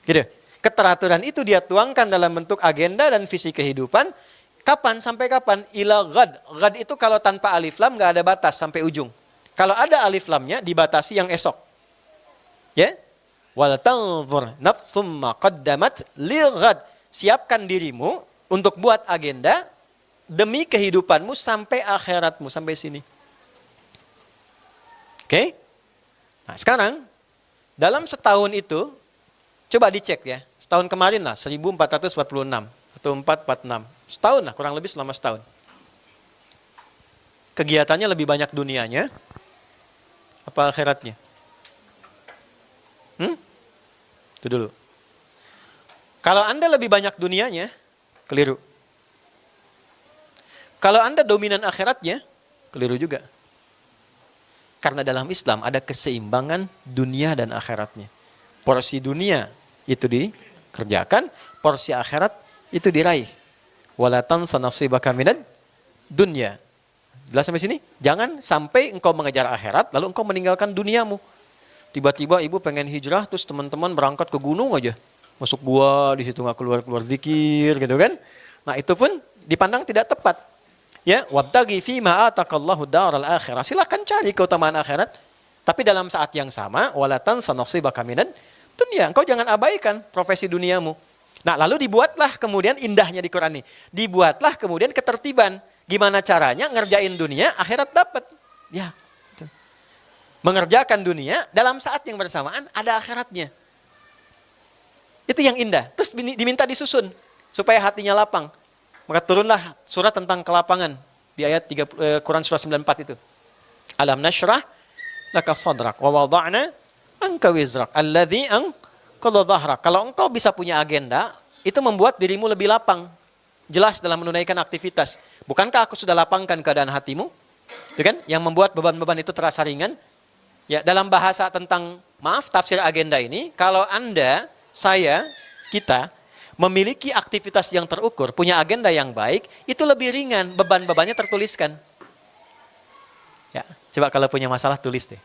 Gitu. Keteraturan itu dia tuangkan dalam bentuk agenda dan visi kehidupan. Kapan? Sampai kapan? Ila ghad. Ghad itu kalau tanpa alif lam nggak ada batas sampai ujung. Kalau ada alif lamnya dibatasi yang esok. Ya? Wal tanzur nafsum ma qaddamat lil ghad. Siapkan dirimu untuk buat agenda demi kehidupanmu sampai akhiratmu, sampai sini. Oke? Nah, sekarang dalam setahun itu coba dicek ya. Setahun kemarin lah 1446 atau 446. Setahun lah, kurang lebih selama setahun. Kegiatannya lebih banyak dunianya apa akhiratnya? Itu dulu. Kalau Anda lebih banyak dunianya, keliru. Kalau Anda dominan akhiratnya, keliru juga. Karena dalam Islam ada keseimbangan dunia dan akhiratnya. Porsi dunia itu dikerjakan, porsi akhirat itu diraih. Wala tansa nasibaka minad dunya. Jelas sampai sini? Jangan sampai engkau mengejar akhirat lalu engkau meninggalkan duniamu. Tiba-tiba ibu pengen hijrah terus teman-teman berangkat ke gunung aja. Masuk gua, di situ enggak keluar-keluar zikir gitu kan. Nah, itu pun dipandang tidak tepat. Ya, wabtaghi fima ataqallahu daral akhirah. Silakan cari keutamaan akhirat, tapi dalam saat yang sama wala tansa nasibaka minad dunya. Engkau jangan abaikan profesi duniamu. Nah, lalu dibuatlah kemudian indahnya di Quran ini. Dibuatlah kemudian ketertiban. Gimana caranya ngerjain dunia, akhirat dapat. Ya. Mengerjakan dunia dalam saat yang bersamaan ada akhiratnya. Itu yang indah. Terus diminta disusun supaya hatinya lapang. Maka turunlah surat tentang kelapangan di ayat 3 Quran surah 94 itu. Alam nashrah laka sadrak wa wada'na anka wizrak alladhi anqadha dhahrak. Kalau engkau bisa punya agenda, itu membuat dirimu lebih lapang. Jelas dalam menunaikan aktivitas. Bukankah aku sudah lapangkan keadaan hatimu? Itu kan yang membuat beban-beban itu terasa ringan. Ya, dalam bahasa tentang tafsir agenda ini, kalau Anda, saya, kita memiliki aktivitas yang terukur, punya agenda yang baik, itu lebih ringan, beban-bebannya tertuliskan. Ya, coba kalau punya masalah tulis deh.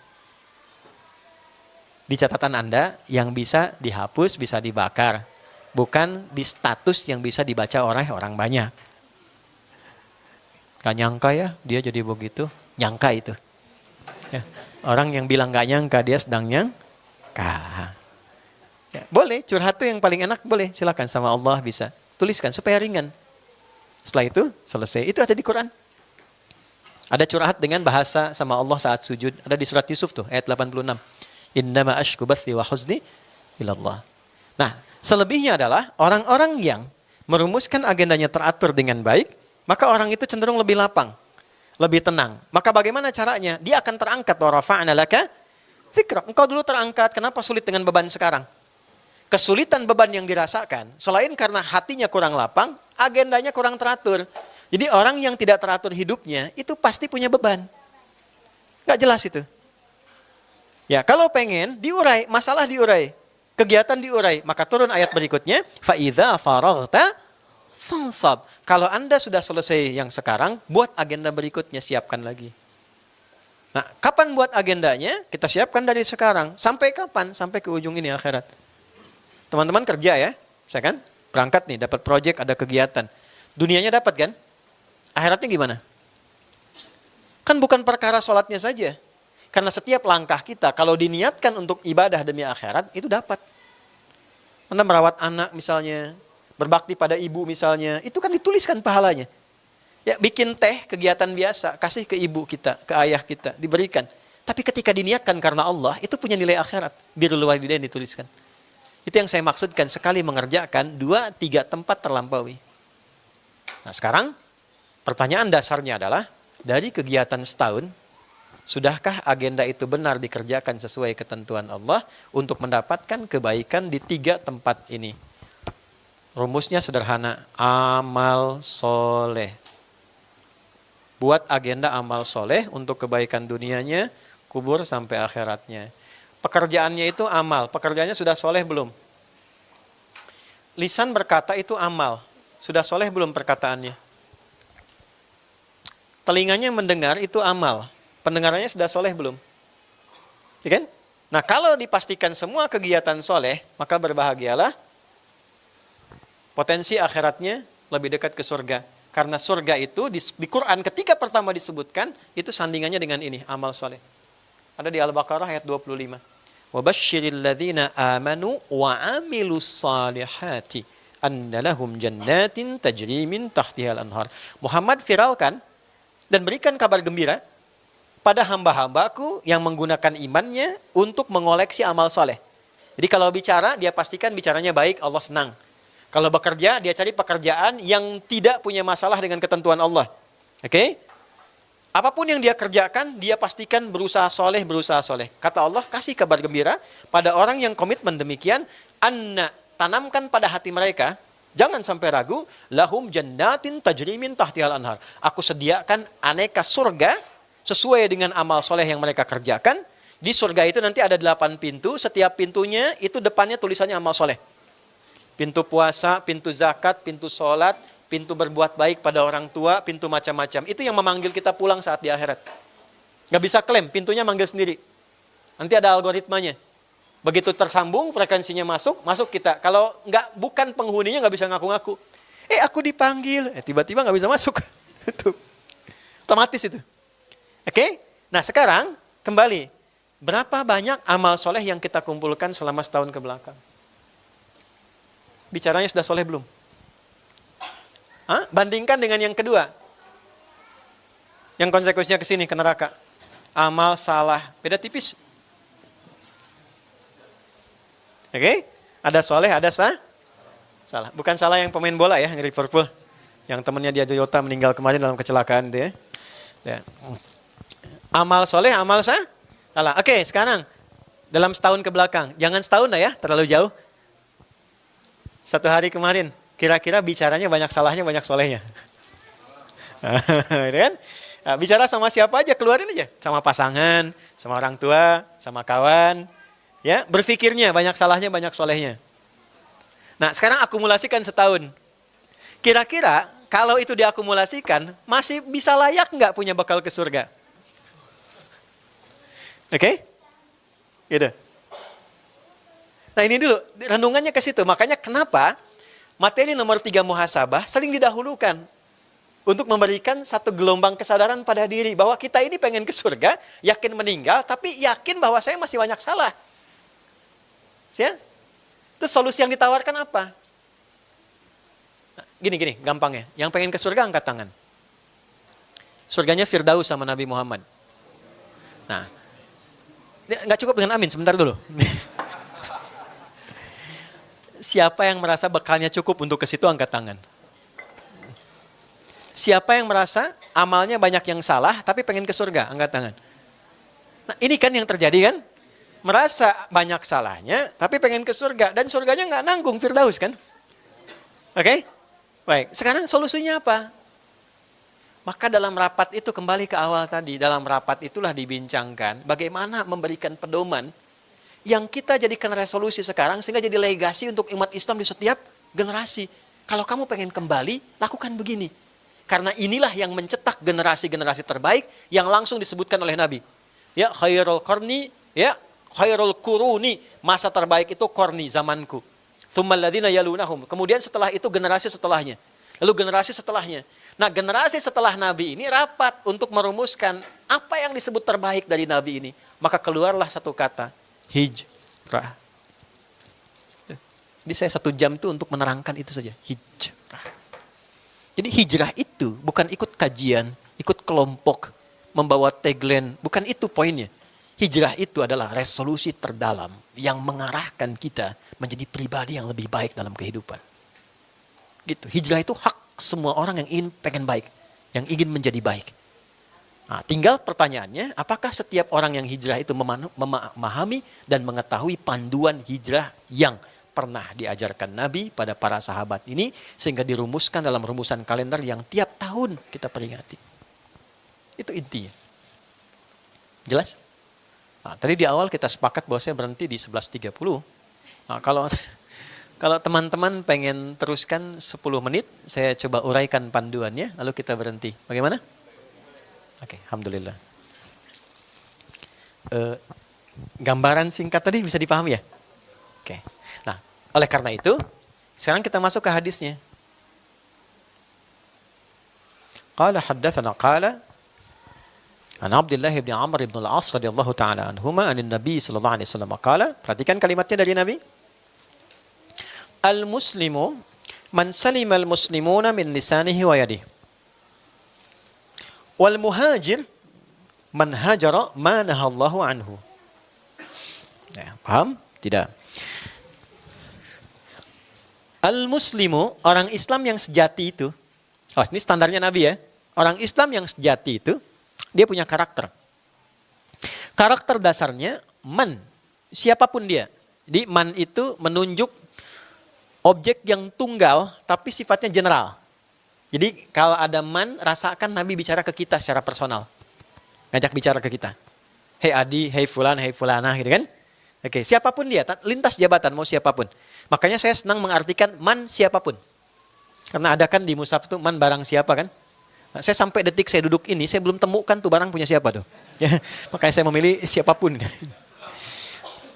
Di catatan Anda yang bisa dihapus, bisa dibakar. Bukan di status yang bisa dibaca oleh orang banyak. Gak nyangka ya, dia jadi begitu. Nyangka itu. Ya. Orang yang bilang gak nyangka, dia sedang nyangka. Ya, boleh, curhat tuh yang paling enak, boleh. Silakan sama Allah bisa. Tuliskan supaya ringan. Setelah itu, selesai. Itu ada di Quran. Ada curhat dengan bahasa sama Allah saat sujud. Ada di surat Yusuf tuh, ayat 86. Innama ashku bathi wa huzni ilallah. Nah, selebihnya adalah orang-orang yang merumuskan agendanya teratur dengan baik, maka orang itu cenderung lebih lapang, lebih tenang. Maka bagaimana caranya? Dia akan terangkat. Wa rafa'na laka dzikrak. Engkau dulu terangkat, kenapa sulit dengan beban sekarang? Kesulitan beban yang dirasakan, selain karena hatinya kurang lapang, agendanya kurang teratur. Jadi orang yang tidak teratur hidupnya, itu pasti punya beban. Gak jelas itu. Ya, kalau pengen diurai, masalah diurai. Kegiatan diurai, maka turun ayat berikutnya, فَإِذَا فَرَغْتَ فَانْصَبْ. Kalau Anda sudah selesai yang sekarang, buat agenda berikutnya, siapkan lagi. Nah, kapan buat agendanya? Kita siapkan dari sekarang. Sampai kapan? Sampai ke ujung ini akhirat. Teman-teman kerja ya, saya kan berangkat nih, dapat proyek, ada kegiatan. Dunianya dapat kan? Akhiratnya gimana? Kan bukan perkara sholatnya saja. Karena setiap langkah kita, kalau diniatkan untuk ibadah demi akhirat, itu dapat. Anda merawat anak misalnya, berbakti pada ibu misalnya, itu kan dituliskan pahalanya. Ya, bikin teh, kegiatan biasa, kasih ke ibu kita, ke ayah kita, diberikan. Tapi ketika diniatkan karena Allah, itu punya nilai akhirat. Birrul walidain dituliskan. Itu yang saya maksudkan, sekali mengerjakan, 2-3 tempat terlampaui. Nah sekarang, pertanyaan dasarnya adalah, dari kegiatan setahun, sudahkah agenda itu benar dikerjakan sesuai ketentuan Allah untuk mendapatkan kebaikan di 3 tempat ini? Rumusnya sederhana, amal soleh. Buat agenda amal soleh untuk kebaikan dunianya, kubur sampai akhiratnya. Pekerjaannya itu amal. Pekerjaannya sudah soleh belum? Lisan berkata itu amal. Sudah soleh belum perkataannya? Telinganya mendengar itu amal. Pendengarannya sudah soleh belum? Ya kan? Nah, kalau dipastikan semua kegiatan soleh, maka berbahagialah. Potensi akhiratnya lebih dekat ke surga. Karena surga itu di Quran ketika pertama disebutkan, itu sandingannya dengan ini, amal soleh. Ada di Al-Baqarah ayat 25. وَبَشِّرِ الَّذِينَ آمَنُوا وَعَمِلُوا الصَّالِحَاتِ أَنَّ لَهُمْ جَنَّاتٍ تَجْرِي مِنْ تَحْتِهَا الْأَنْهَارُ. Muhammad viralkan dan berikan kabar gembira pada hamba-hambaku yang menggunakan imannya untuk mengoleksi amal soleh. Jadi kalau bicara, dia pastikan bicaranya baik, Allah senang. Kalau bekerja, dia cari pekerjaan yang tidak punya masalah dengan ketentuan Allah. Oke? Apapun yang dia kerjakan, dia pastikan berusaha soleh. Kata Allah, kasih kabar gembira pada orang yang komitmen demikian, anna, tanamkan pada hati mereka, jangan sampai ragu, lahum jannatin tajri min tahtihal anhar. Aku sediakan aneka surga sesuai dengan amal soleh yang mereka kerjakan. Di surga itu nanti ada 8 pintu, setiap pintunya itu depannya tulisannya amal soleh. Pintu puasa, pintu zakat, pintu sholat, pintu berbuat baik pada orang tua, pintu macam-macam. Itu yang memanggil kita pulang saat di akhirat. Gak bisa klaim, pintunya manggil sendiri. Nanti ada algoritmanya. Begitu tersambung, frekuensinya masuk kita. Kalau bukan penghuninya gak bisa ngaku-ngaku. Aku dipanggil, tiba-tiba gak bisa masuk. Itu otomatis itu. Oke? Nah sekarang, kembali. Berapa banyak amal soleh yang kita kumpulkan selama setahun ke belakang? Bicaranya sudah soleh belum? Bandingkan dengan yang kedua. Yang konsekuensinya ke sini, ke neraka. Amal salah. Beda tipis. Oke? Ada soleh, ada salah. Bukan salah yang pemain bola ya, Liverpool. Yang temannya dia Toyota meninggal kemarin dalam kecelakaan itu ya. Amal soleh, amal salah. Oke, sekarang. Dalam setahun ke belakang. Jangan setahun lah ya, terlalu jauh. Satu hari kemarin. Kira-kira bicaranya banyak salahnya, banyak solehnya. Kan? Nah, bicara sama siapa aja, keluarin aja. Sama pasangan, sama orang tua, sama kawan. Ya, berpikirnya banyak salahnya, banyak solehnya. Nah, sekarang akumulasikan setahun. Kira-kira kalau itu diakumulasikan, masih bisa layak nggak punya bekal ke surga? Oke? Gitu. Nah ini dulu, renungannya ke situ. Makanya kenapa materi nomor 3 muhasabah sering didahulukan untuk memberikan satu gelombang kesadaran pada diri bahwa kita ini pengen ke surga, yakin meninggal, tapi yakin bahwa saya masih banyak salah. Ya? Terus solusi yang ditawarkan apa? Nah, gini, gampangnya. Yang pengen ke surga angkat tangan. Surganya Firdaus sama Nabi Muhammad. Nah, nggak cukup dengan amin, sebentar dulu. Siapa yang merasa bekalnya cukup untuk ke situ angkat tangan. Siapa yang merasa amalnya banyak yang salah tapi pengen ke surga angkat tangan. Nah ini kan yang terjadi kan. Merasa banyak salahnya tapi pengen ke surga. Dan surganya nggak nanggung Firdaus kan. Oke? Baik, sekarang solusinya apa? Maka dalam rapat itu kembali ke awal tadi. Dalam rapat itulah dibincangkan bagaimana memberikan pedoman yang kita jadikan resolusi sekarang sehingga jadi legasi untuk umat Islam di setiap generasi. Kalau kamu pengen kembali, lakukan begini. Karena inilah yang mencetak generasi-generasi terbaik yang langsung disebutkan oleh Nabi. Ya, khairul qarni, ya, khairul quruni, masa terbaik itu qarni, zamanku. Tsummal ladzina yalunahum. Kemudian setelah itu generasi setelahnya. Lalu generasi setelahnya. Nah, generasi setelah Nabi ini rapat untuk merumuskan apa yang disebut terbaik dari Nabi ini. Maka keluarlah satu kata. Hijrah. Jadi saya 1 jam itu untuk menerangkan itu saja. Hijrah. Jadi hijrah itu bukan ikut kajian, ikut kelompok, membawa tagline. Bukan itu poinnya. Hijrah itu adalah resolusi terdalam yang mengarahkan kita menjadi pribadi yang lebih baik dalam kehidupan. Gitu. Hijrah itu hak semua orang yang ingin pengen baik. Yang ingin menjadi baik. Nah, tinggal pertanyaannya, apakah setiap orang yang hijrah itu memahami dan mengetahui panduan hijrah yang pernah diajarkan Nabi pada para sahabat ini, sehingga dirumuskan dalam rumusan kalender yang tiap tahun kita peringati. Itu intinya. Jelas? Nah, tadi di awal kita sepakat bahwa saya berhenti di 11.30. Nah, kalau teman-teman pengen teruskan 10 menit, saya coba uraikan panduannya, lalu kita berhenti. Bagaimana? Oke, alhamdulillah. Gambaran singkat tadi bisa dipahami ya? Oke. Nah, oleh karena itu, sekarang kita masuk ke hadisnya. Qala haddatsana qala an Abdullah bin Amr bin Al-As radhiyallahu taala anhuma anin Nabi sallallahu alaihi wasallam qala, perhatikan kalimatnya dari Nabi. Al-muslimu man salima al-muslimuna min lisanihi wa yadihi. Wal muhajir man hajara ma nahallahu anhu. Ya, paham? Tidak. Al-muslimu, orang Islam yang sejati itu. Oh, ini standarnya Nabi ya. Orang Islam yang sejati itu, dia punya karakter. Karakter dasarnya man, siapapun dia. Jadi man itu menunjuk objek yang tunggal, tapi sifatnya general. Jadi kalau ada man, rasakan Nabi bicara ke kita secara personal. Ngajak bicara ke kita. Hei Adi, hei Fulan, hei Fulanah, gitu kan. Oke, siapapun dia, lintas jabatan, mau siapapun. Makanya saya senang mengartikan man siapapun. Karena ada kan di mushaf itu man barang siapa kan. Nah, saya sampai detik saya duduk ini, saya belum temukan tuh barang punya siapa tuh. Ya, makanya saya memilih siapapun.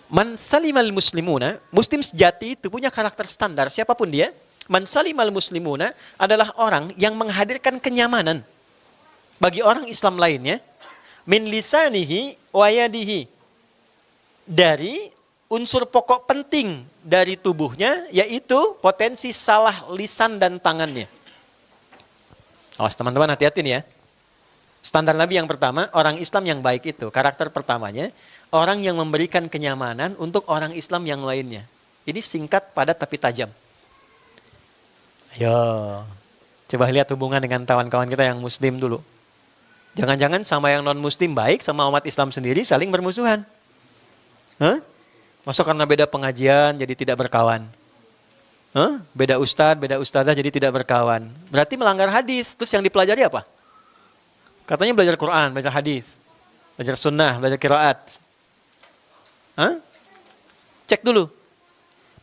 Man salimal muslimuna, muslim sejati itu punya karakter standar, siapapun dia. Man salimal muslimuna adalah orang yang menghadirkan kenyamanan bagi orang Islam lainnya. Min lisanihi wa yadihi, dari unsur pokok penting dari tubuhnya, yaitu potensi salah lisan dan tangannya. Awas teman-teman, hati-hati nih ya. Standar Nabi yang pertama, orang Islam yang baik itu, karakter pertamanya, orang yang memberikan kenyamanan untuk orang Islam yang lainnya. Ini singkat, padat, tapi tajam. Ayo, coba lihat hubungan dengan kawan-kawan kita yang muslim dulu. Jangan-jangan sama yang non-muslim baik, sama umat Islam sendiri saling bermusuhan. Hah? Masuk karena beda pengajian jadi tidak berkawan. Hah? Beda ustadz, beda ustadzah jadi tidak berkawan. Berarti melanggar hadis. Terus yang dipelajari apa? Katanya belajar Quran, belajar hadis, belajar sunnah, belajar qiraat. Hah? Cek dulu.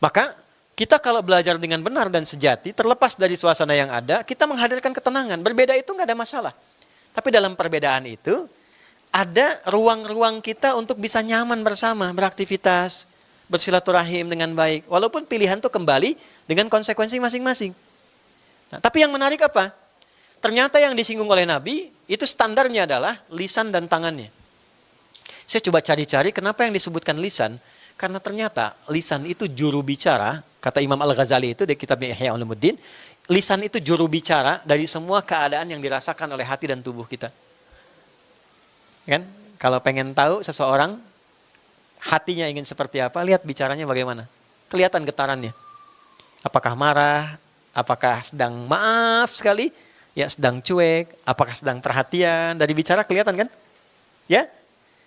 Maka kita kalau belajar dengan benar dan sejati, terlepas dari suasana yang ada, kita menghadirkan ketenangan. Berbeda itu nggak ada masalah. Tapi dalam perbedaan itu, ada ruang-ruang kita untuk bisa nyaman bersama, beraktivitas, bersilaturahim dengan baik. Walaupun pilihan itu kembali dengan konsekuensi masing-masing. Nah, tapi yang menarik apa? Ternyata yang disinggung oleh Nabi, itu standarnya adalah lisan dan tangannya. Saya coba cari-cari kenapa yang disebutkan lisan. Karena ternyata lisan itu juru bicara, kata Imam Al-Ghazali itu di kitabnya Ihya Ulumuddin, lisan itu juru bicara dari semua keadaan yang dirasakan oleh hati dan tubuh kita. Kan? Kalau pengen tahu seseorang hatinya ingin seperti apa, lihat bicaranya bagaimana. Kelihatan getarannya. Apakah marah, apakah sedang maaf sekali, ya sedang cuek, apakah sedang perhatian, dari bicara kelihatan kan? Ya.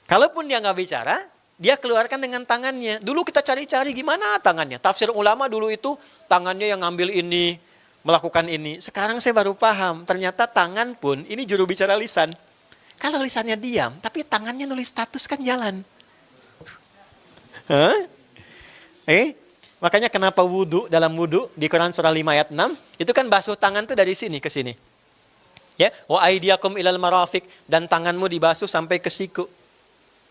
Kalaupun dia nggak bicara, dia keluarkan dengan tangannya. Dulu kita cari-cari gimana tangannya. Tafsir ulama dulu itu tangannya yang ngambil ini, melakukan ini. Sekarang saya baru paham, ternyata tangan pun ini juru bicara lisan. Kalau lisannya diam, tapi tangannya nulis status kan jalan. Hah? Makanya kenapa wudu, dalam wudu di Quran surah 5 ayat 6, itu kan basuh tangan tuh dari sini ke sini. Ya, wa aidiakum ilal marafiq, dan tanganmu dibasuh sampai ke siku.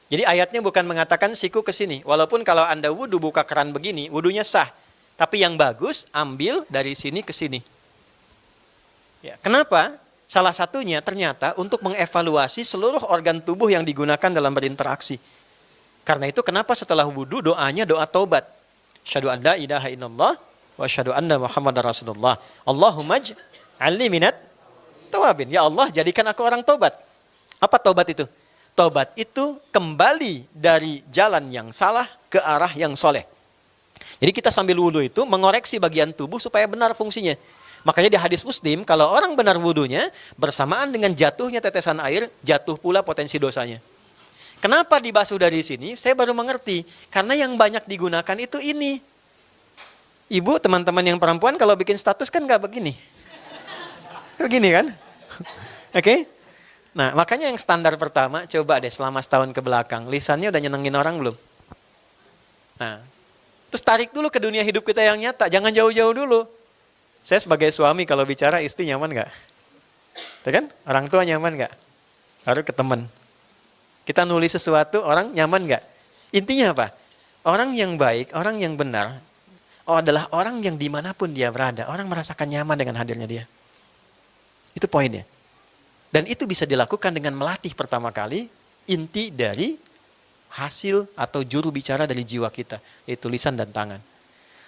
Jadi ayatnya bukan mengatakan siku ke sini. Walaupun kalau Anda wudu buka keran begini, wudunya sah. Tapi yang bagus ambil dari sini ke sini. Ya, kenapa? Salah satunya ternyata untuk mengevaluasi seluruh organ tubuh yang digunakan dalam berinteraksi. Karena itu kenapa setelah wudu doanya doa taubat. Asyhadu an la ilaha illallah wa asyhadu anna Muhammadar Rasulullah. Allahumma ij'alni minat tawabin. Ya Allah, jadikan aku orang taubat. Apa taubat itu? Taubat itu kembali dari jalan yang salah ke arah yang soleh. Jadi kita sambil wudu itu mengoreksi bagian tubuh supaya benar fungsinya. Makanya di hadis Muslim, kalau orang benar wudunya, bersamaan dengan jatuhnya tetesan air, jatuh pula potensi dosanya. Kenapa dibasuh dari sini? Saya baru mengerti. Karena yang banyak digunakan itu ini. Ibu, teman-teman yang perempuan kalau bikin status kan nggak begini. Begini kan? Oke? Nah, makanya yang standar pertama, coba deh selama setahun ke belakang, lisannya udah nyenengin orang belum? Nah, terus tarik dulu ke dunia hidup kita yang nyata, jangan jauh-jauh dulu. Saya sebagai suami kalau bicara istri nyaman nggak? Ya kan? Orang tua nyaman nggak? Baru ke teman. Kita nulis sesuatu, orang nyaman nggak? Intinya apa? Orang yang baik, orang yang benar, adalah orang yang dimanapun dia berada, orang merasakan nyaman dengan hadirnya dia. Itu poinnya. Dan itu bisa dilakukan dengan melatih pertama kali inti dari hasil atau juru bicara dari jiwa kita, yaitu lisan dan tangan.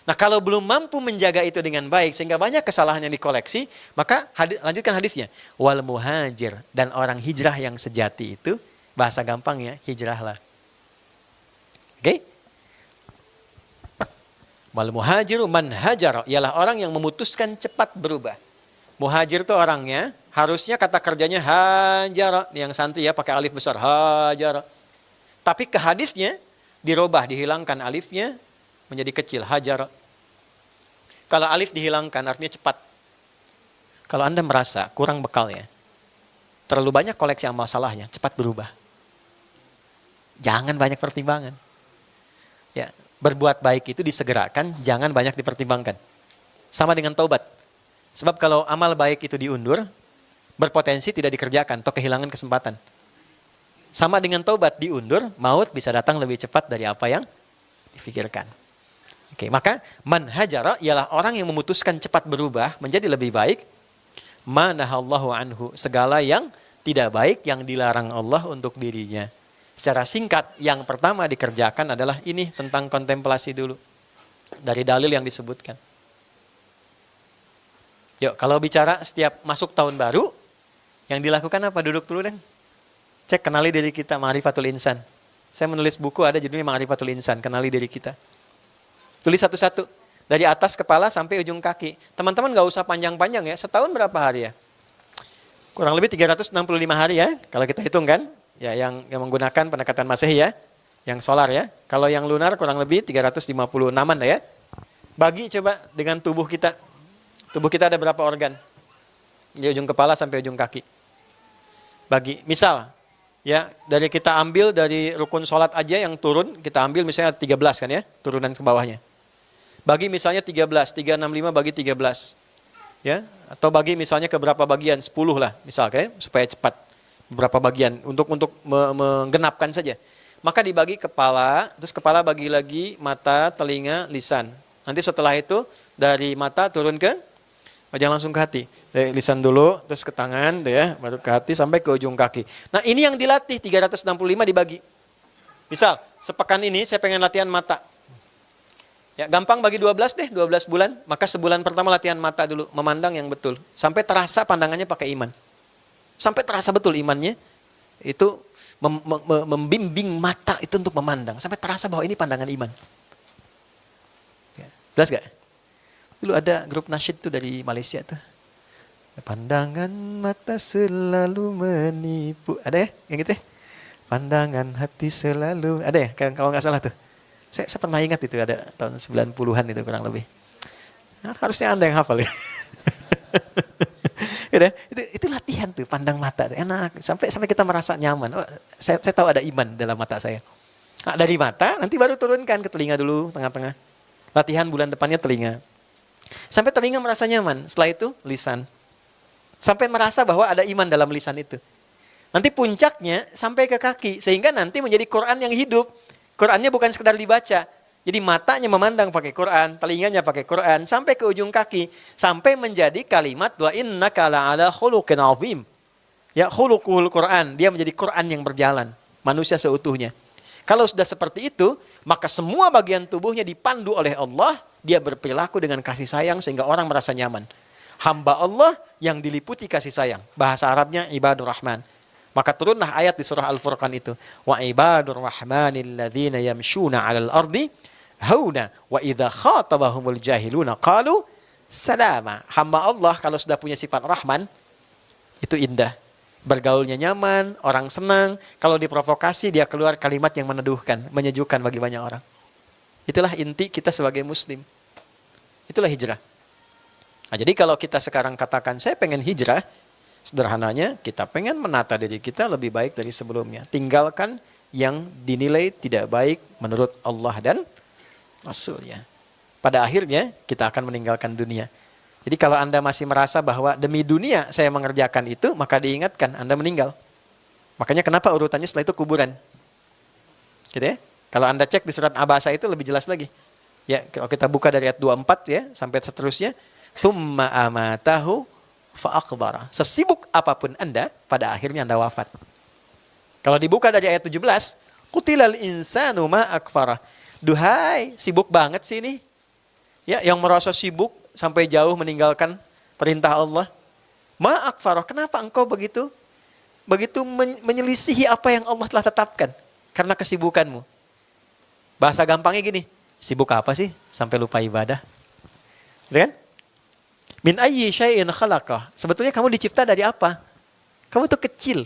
Nah, kalau belum mampu menjaga itu dengan baik sehingga banyak kesalahan yang dikoleksi, maka lanjutkan hadisnya. Wal muhajir, dan orang hijrah yang sejati itu, bahasa gampangnya hijrahlah. Oke? Wal muhajiru man hajar, ialah orang yang memutuskan cepat berubah. Muhajir itu orangnya, harusnya kata kerjanya hajar, yang santri ya pakai alif besar, hajar. Tapi ke hadisnya dirubah, dihilangkan alifnya menjadi kecil, hajar. Kalau alif dihilangkan artinya cepat. Kalau Anda merasa kurang bekalnya, terlalu banyak koleksi amal salahnya, cepat berubah. Jangan banyak pertimbangan. Ya, berbuat baik itu disegerakan, jangan banyak dipertimbangkan. Sama dengan taubat. Sebab kalau amal baik itu diundur, berpotensi tidak dikerjakan atau kehilangan kesempatan. Sama dengan taubat diundur, maut bisa datang lebih cepat dari apa yang difikirkan. Oke, maka man hajara ialah orang yang memutuskan cepat berubah menjadi lebih baik. Manahallahu anhu, segala yang tidak baik yang dilarang Allah untuk dirinya. Secara singkat, yang pertama dikerjakan adalah ini tentang kontemplasi dulu. Dari dalil yang disebutkan. Yuk, kalau bicara setiap masuk tahun baru, yang dilakukan apa? Duduk dulu deh. Cek kenali diri kita, Ma'rifatul Insan. Saya menulis buku ada judulnya Ma'rifatul Insan, kenali diri kita. Tulis satu-satu, dari atas kepala sampai ujung kaki. Teman-teman gak usah panjang-panjang ya, setahun berapa hari ya? Kurang lebih 365 hari ya, kalau kita hitung kan. Ya, yang menggunakan pendekatan Masehi ya, yang solar ya. Kalau yang lunar kurang lebih 356-an ya. Bagi coba dengan tubuh kita. Tubuh kita ada berapa organ? Dari ujung kepala sampai ujung kaki. Bagi, misal, ya dari kita ambil dari rukun sholat aja yang turun, kita ambil misalnya 13 kan ya, turunan ke bawahnya. Bagi misalnya 13, 365 bagi 13. Ya, atau bagi misalnya ke berapa bagian, 10 lah, misal kayak supaya cepat. Beberapa bagian untuk menggenapkan saja. Maka dibagi kepala, terus kepala bagi lagi mata, telinga, lisan. Nanti setelah itu dari mata turun ke, jangan langsung ke hati. Dari lisan dulu, terus ke tangan, ya, baru ke hati sampai ke ujung kaki. Nah, ini yang dilatih 365 dibagi. Misal, sepekan ini saya pengen latihan mata. Ya, gampang bagi 12 deh, 12 bulan. Maka sebulan pertama latihan mata dulu, memandang yang betul. Sampai terasa pandangannya pakai iman. Sampai terasa betul imannya. Itu membimbing mata itu untuk memandang. Sampai terasa bahwa ini pandangan iman. Ya, jelas gak? Dulu ada grup nasyid tuh dari Malaysia tuh. Pandangan mata selalu menipu. Ada ya? Yang gitu ya? Pandangan hati selalu. Ada ya? Kalau nggak salah tuh. Saya pernah ingat itu ada tahun 90-an itu kurang lebih. Nah, harusnya Anda yang hafal ya. itu latihan tuh, pandang mata. Enak. Sampai kita merasa nyaman. Oh, saya tahu ada iman dalam mata saya. Nah, dari mata nanti baru turunkan ke telinga dulu, tengah-tengah. Latihan bulan depannya telinga. Sampai telinga merasa nyaman. Setelah itu lisan. Sampai merasa bahwa ada iman dalam lisan itu. Nanti puncaknya sampai ke kaki. Sehingga nanti menjadi Quran yang hidup. Qurannya bukan sekedar dibaca. Jadi matanya memandang pakai Quran. Telinganya pakai Quran. Sampai ke ujung kaki. Sampai menjadi kalimat wa innaka la'ala khuluqin azim. Ya, khuluqul Quran. Dia menjadi Quran yang berjalan. Manusia seutuhnya. Kalau sudah seperti itu, maka semua bagian tubuhnya dipandu oleh Allah. Dia berperilaku dengan kasih sayang sehingga orang merasa nyaman. Hamba Allah yang diliputi kasih sayang. Bahasa Arabnya ibadur rahman. Maka turunlah ayat di surah Al-Furqan itu. Wa ibadur rahmanil ladzina yamshuna 'alal ardi hauna wa idza khatabahumul jahiluna qalu salama. Hamba Allah kalau sudah punya sifat rahman itu indah. Bergaulnya nyaman, orang senang. Kalau diprovokasi dia keluar kalimat yang meneduhkan, menyejukkan bagi banyak orang. Itulah inti kita sebagai muslim. Itulah hijrah. Nah, jadi kalau kita sekarang katakan saya pengen hijrah, Sederhananya, kita pengen menata diri kita lebih baik dari sebelumnya. Tinggalkan yang dinilai tidak baik menurut Allah dan Rasulnya. Pada akhirnya, kita akan meninggalkan dunia. Jadi kalau Anda masih merasa bahwa demi dunia saya mengerjakan itu, maka diingatkan Anda meninggal. Makanya kenapa urutannya setelah itu kuburan. Gitu ya. Kalau Anda cek di surat Abasa itu lebih jelas lagi. Ya, kalau kita buka dari ayat 24 ya sampai seterusnya, tsumma amatahu fa'aqbara. Sesibuk apapun Anda, pada akhirnya Anda wafat. Kalau dibuka dari ayat 17, qutilal insanu ma akfara. Duhai, sibuk banget sih ini. Ya, yang merasa sibuk sampai jauh meninggalkan perintah Allah. Ma akfara, kenapa engkau begitu menyelisihi apa yang Allah telah tetapkan karena kesibukanmu? Bahasa gampangnya gini, sibuk apa sih sampai lupa ibadah? Kan? Min ayyi syai'in khalaqah. Sebetulnya kamu dicipta dari apa? Kamu tuh kecil.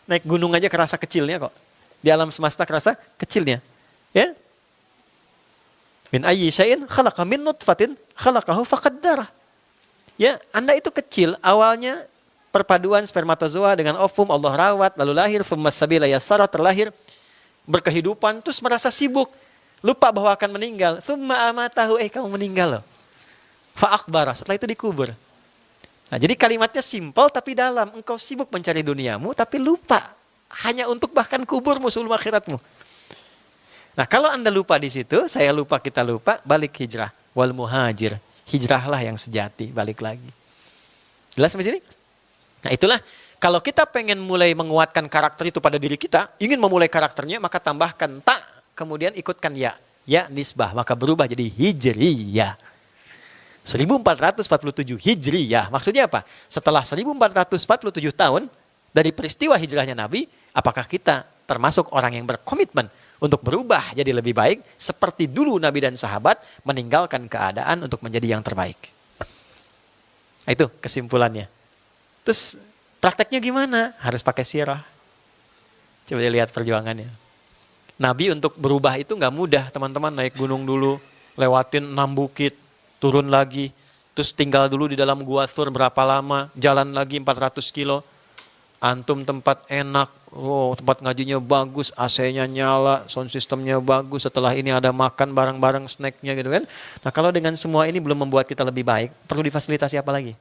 Naik gunung aja kerasa kecilnya kok. Di alam semesta kerasa kecilnya. Ya? Min ayyi syai'in khalaqa min nutfatin khalaqahu faqaddara. Ya, Anda itu kecil, awalnya perpaduan spermatozoa dengan ovum Allah rawat, lalu lahir, tsummas sabila yassara, terlahir, berkehidupan, terus merasa sibuk, lupa bahwa akan meninggal. Tsumma amatahu, kamu meninggal loh. Fa'akbara, setelah itu dikubur. Nah, jadi kalimatnya simpel tapi dalam. Engkau sibuk mencari duniamu tapi lupa hanya untuk bahkan kuburmu sebelum akhiratmu. Nah, kalau Anda lupa di situ, saya lupa, kita lupa, balik hijrah. Wal muhajir, hijrahlah yang sejati, balik lagi. Jelas sampai sini? Nah, itulah kalau kita pengen mulai menguatkan karakter itu pada diri kita, ingin memulai karakternya, maka tambahkan ta, kemudian ikutkan ya. Ya nisbah, maka berubah jadi hijriyah. 1447 Hijriyah. Maksudnya apa? Setelah 1447 tahun dari peristiwa hijrahnya Nabi, apakah kita termasuk orang yang berkomitmen untuk berubah jadi lebih baik seperti dulu Nabi dan sahabat meninggalkan keadaan untuk menjadi yang terbaik? Nah, itu kesimpulannya. Terus prakteknya gimana? Harus pakai sirah. Coba lihat perjuangannya. Nabi untuk berubah itu nggak mudah, teman-teman. Naik gunung dulu, lewatin 6 bukit, turun lagi, terus tinggal dulu di dalam gua Thur berapa lama, jalan lagi 400 kilo, antum tempat enak, tempat ngajinya bagus, AC-nya nyala, sound systemnya bagus, setelah ini ada makan bareng-bareng snacknya gitu kan. Nah, kalau dengan semua ini belum membuat kita lebih baik, perlu difasilitasi apa lagi?